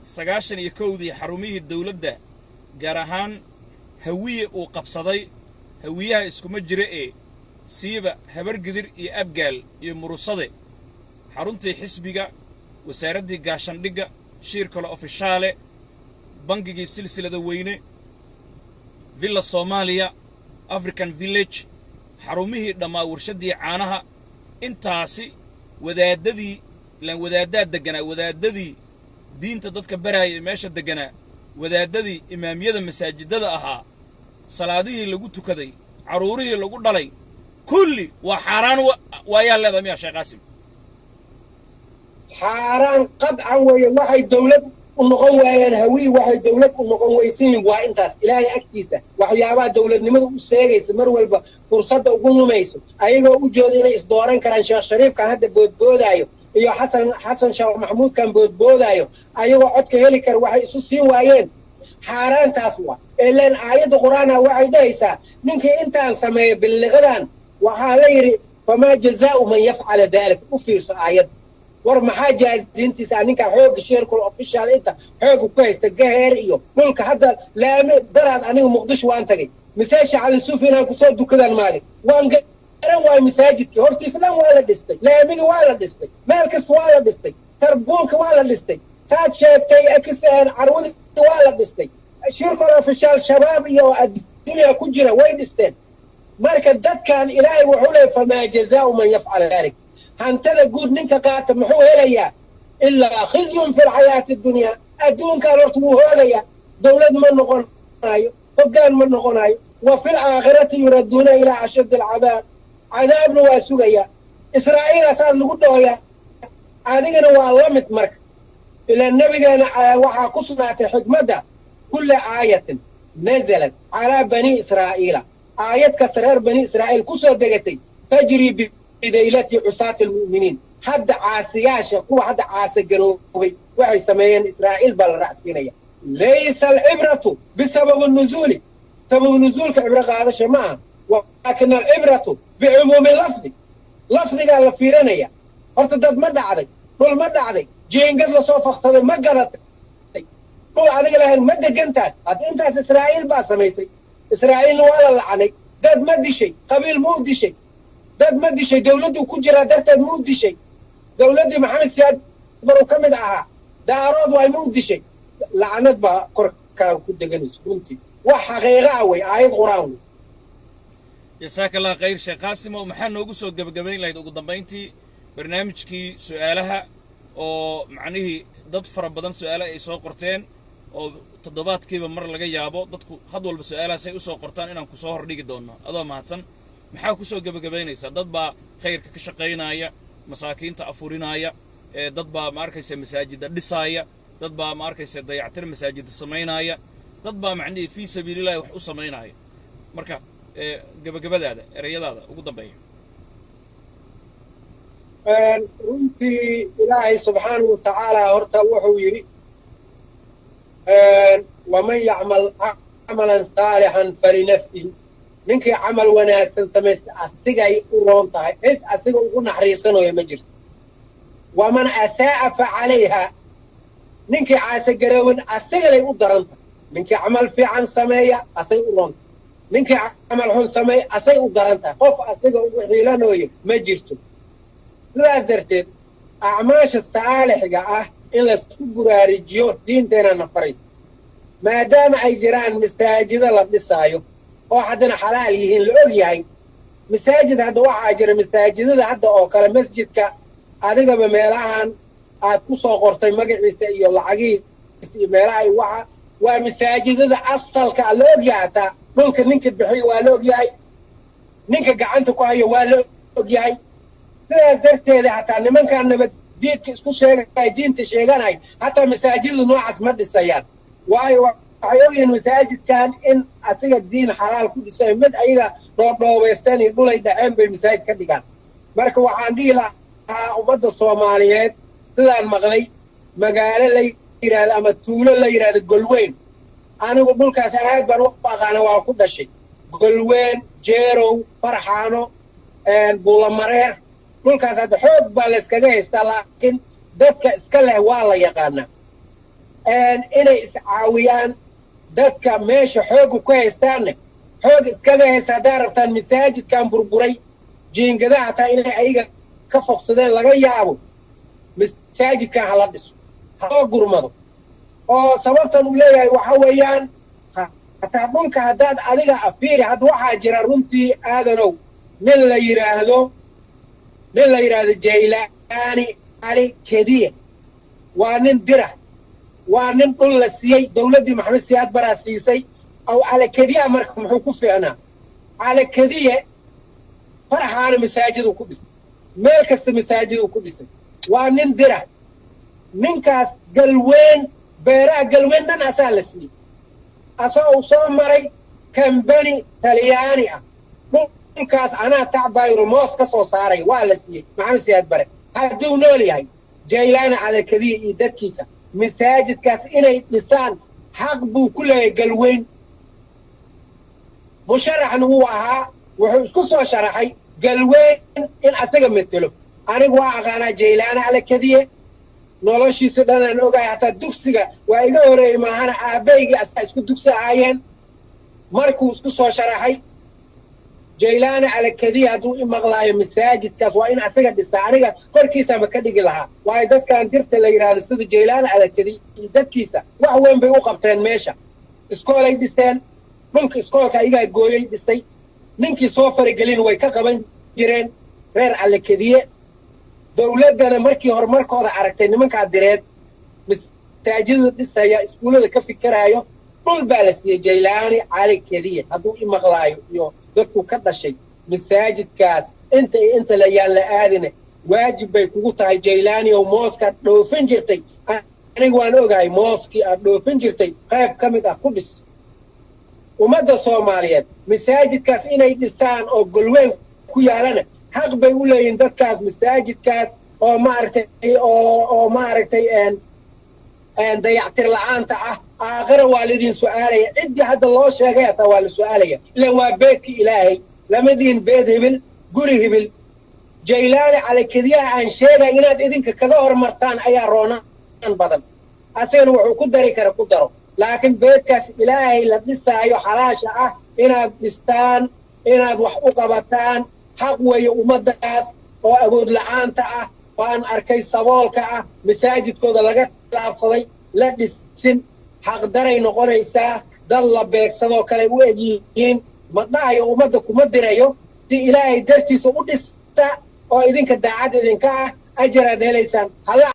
Speaker 1: 91 xarumihii dawladda gaar ahaan hawiye uu qabsaday hawiyaha iskuma jira siiba habar gidir iyo abgaal iyo murusade xaruntii xisbiga wasaaradii gaashandhiga shirkalo ofishaale bangigii silsilada weyne villa Soomaaliya African Village xarumihii dhamaa warshadii caanaha intaasi wadaadadii lan wadaadada deganaa wadaadadii diinta dadka baraayay meesha deganaa wadaadadii imaamiyada masaajidada ahaa salaadihii lagu tukaday caruurihii lagu dhalay kulli waa xaraan waayaa leedahay miya Sheekh Qaasim
Speaker 2: حاران قطعا وحي دولة ونقوم ويان هوي وحي دولة ونقوم ويسين وإنتاس إلهي أكتيسة وحيابات دولة نمضوا أسفاقيس مروالبا فرصة وقوموا ميسو أيها وجودين إصداران كان شيخ شريف كان هذا بود أيو أيها حسن شاو محمود كان بود أيو أيها عدك هليكر وحي سوسين ويان حاران تاسوا إلان آيات قرآن وحي دايسا منك إنتان سمي بالغدان وحاليري فما جزاء من يفعل ذلك أفيرس آيات ورما حاجة انتي سانينك حوق شيركو الأوفيشال انت حوق كويس تجاهر ايو ملك حتى لا درد انيو مقدش وانتقي مساجي على السوفينا كسودو كده المالي وان قرن واي مساجد هورتي اسلام ولا دستي لا ميغي ولا دستي مالكس ولا دستي تربونك ولا دستي فات شيكتي اكستان عروضي ولا دستي شيركو الأوفيشال شباب ايو الدنيا كجرة وين دستين ماركة داد كان إلهي وحولي فما جزاء من يفعل ذلك hantada guud ninka qaata muxuu helayaa ilaa khizyun fi lxayaati addunya adduunkan horta wuu hoogayaa dowlad ma noqonayo hoggaan ma noqonayo wa fi laakhirati yuraduuna ilaa ashaddi alcadaab cadaabna waa sugayaa israa'iil asaas lagu dhooyaa adigana waa la mid marka ilaa nabigeena waxaa ku sugnaatay xikmadda kulla aayatin nazalat calaa bani israa'iila aayad kasta reer bani israa'iil ku soo degatay tajrii bidaylati cusaati almu'miniin hadda caasiyaasha kuwa hadda caasa garoobay waxay sameeyeen israa'iil baa la raacsiinaya laysa alcibratu bisababi nuzuuli sababu nuzuulka cibro qaadasha ma aha walaakin alcibratu bicumuumi lafdi lafdigaa la fiirinaya horta dad ma dhacday dhul ma dhacday jeengad lasoo faksaday ma gadatay dhul adiga lahayn ma degan tahay hadda intaas israa'iil baa samaysay israa'iilna waa la lacanay dad ma dishay qabiil ma u dishay dad ma dishay dowladdu ku jiraa darteed ma u dishay dowladdii maxamed siyaad baru ka mid ahaa daarood waay ma u dishay lacnad baa korkaa ku deganayso runtii wax xaqiiqa ah wey aayad qur-aan wey
Speaker 1: jasaaka allah khayr sheekh qaasimo maxaa noogu soo gebagabayn lahayd ugu dambayntii barnaamijkii su'aalaha oo macnihii dad fara badan su'aalo ay soo qorteen oo toddobaadkiiba mar laga yaabo dadku had walba su'aalahaasay u soo qortaan inaan ku soo hordhigi doonno adoo mahadsan maxaa ku soo gebagabaynaysaa dad baa khayrka ka shaqaynaya masaakiinta afurinaya dad baa ma arkaysa masaajida dhisaaya dad baa ma arkaysa dayactir masaajida samaynaya dad baa macnihii fii sabiilillahi wax u samaynaya marka gebagabadaada ereyadaada ugu dambeeya
Speaker 2: runtii ilaahay subxaanahu watacaala horta wuxuu yidhi waman yacmal camalan saalixan falinafsihi ninkii camal wanaagsan samaysta asigay u roon tahay cid asiga ugu naxariisanayo ma jirto waman asaa'a fa calayha ninkii caasagarowan asigalay u daran tahay ninkii camal fiican sameeya asay u roon tahay ninkii camal xun sameeya asay u daran tahay qof asiga ugu xiilanayo ma jirto sidaas darteed acmaasha saalixiga ah in laisku buraarijiyo diinteena nafarayso maadaama ay jiraan masaajida la dhisaayo oo haddana xalaal yihiin la og yahay masaajid hadda waxaa jira masaajidada hadda oo kale masjidka adigaba meelahan aad ku soo qortay magaciisa iyo lacagihiisa iyo meelaha waxa waa masaajidada asalka la og yahay hataa dhulka ninka bixiyo waa la og yahay ninka gacanta ku hayo waa la og yahay sidaas darteeda hataa nimankan nabaddiidka isku sheegay diinta sheeganay hataa masaajidda noocaas ma dhisayaan waayo waxay ogyihiin masaajidkan in asiga diin xalaal ku dhisay mid ayaga dhoobdhoobaysteen iyo dhulay dhaceen bay masaajid ka dhigaan marka waxaan dhihi lahaa ummadda soomaaliyeed sidaan maqlay magaalo la yidhaahdo ama tuulo la yidhaahdo golweyn anigu dhulkaas aad baan u aqaana waa ku dhashay golweyn jeerow farxaano buulamareer dhulkaas hadda xoog baa layskaga haystaa laakiin dadka iska leh waa la yaqaanaa inay iscaawiyaan dadka meesha xooga ku haystaanne xoog iskaga haysta haddaa rabtaan masaajidkan burburay jiingadaha hataa inay ayaga ka fogsadeen laga yaabo masaajidkan hala dhiso haloo gurmado oo sababtan uu leeyahay waxa weeyaan hataa dhulka haddaad adiga afiiri hadda waxaa jira runtii aadanow nin la yidhaahdo jaylaani cali kediye waa nin dira waa nin dhul la siiyey dowladdii maxamed siyaad baraa siisay aw calakediya marka muxuu ku fiicnaa calakediye farxaana masaajiduu ku dhisay meel kasta masaajiduu ku dhisay waa nin dira ninkaas galweyn beeraha galweyn dhan asaa la siiyey asoo uu soo maray kambani talyaani ah dhulkaas anaa tacbayro moos ka soo saaray waa la siiyey maxamed siyaad bare hadduu nool yahay jaylaani calakediya iyo dadkiisa masaajidkaas inay dhisaan xaq buu ku leeyahay galweyn musharaxna wuu ahaa wuxuu isku soo sharaxay galweyn in asaga metelo anigu waa aqaanaa jaylaani calakediye noloshiisa dhanaan ogahay hataa dugsiga waa iga horeeyey maahana aabbaygii asaa isku dugsi ahaayeen markuu isku soo sharaxay jaylaani calakediye hadduu i maqlaayo masaajidkaas waa in asaga dhisaa aniga korkiisama ka dhigi lahaa waayo dadkan dirta la yidhaahdo sida jaylaani calakediye iyo dadkiisa wax weyn bay u qabteen meesha iskoolay dhisteen dhulka iskoolka ayagaa gooyay dhistay ninkii soo faragelin way ka qaban jireen reer calakediye dowladana markii horumarkooda aragtay nimankaa direed masaajidada dhisaya iskuullada ka fikiraayo dhul baa la siiyey jaylaani cali keliya hadduu i maqlaayo iyo dadku ka dhashay masaajidkaas inta la yaan la aadine waajib bay kugu tahay jaylaani oo mooskaad dhoofin jirtay aniga waan ogahay mooskii aad dhoofin jirtay qayb ka mid ah ku dhis ummadda soomaaliyeed masaajidkaas inay dhistaan oo golweyn ku yaalana xaq bay u leeyihiin dadkaas masaajidkaas oo maaragtay dayactir la'aanta ah aakhira waa lidin su'aalaya ciddii hadda loo sheegay hataa waa la su'aalaya ilan waa beedkii ilaahay lama dhihin beed hibil guri hibil jaylaani calakediyaha aan sheegay inaad idinka kaga hormartaan ayaa roonaan badan asagana wuxuu ku dari kara ku daro laakiin beedkaas ilaahay la dhisaayo xalaasha ah inaad dhistaan inaad wax u qabataan xaq weeye ummaddaas oo awood la'aanta ah oo aan arkay saboolka ah masaajidkooda laga laabsaday la dhisin xaqdaray noqonaysaa dad la beegsadoo kale u egyihiin ma dhahayo ummadda kuma dirayo si ilaahay dartiisa u dhista oo idinka daacad idinka ah ajaraad helaysaan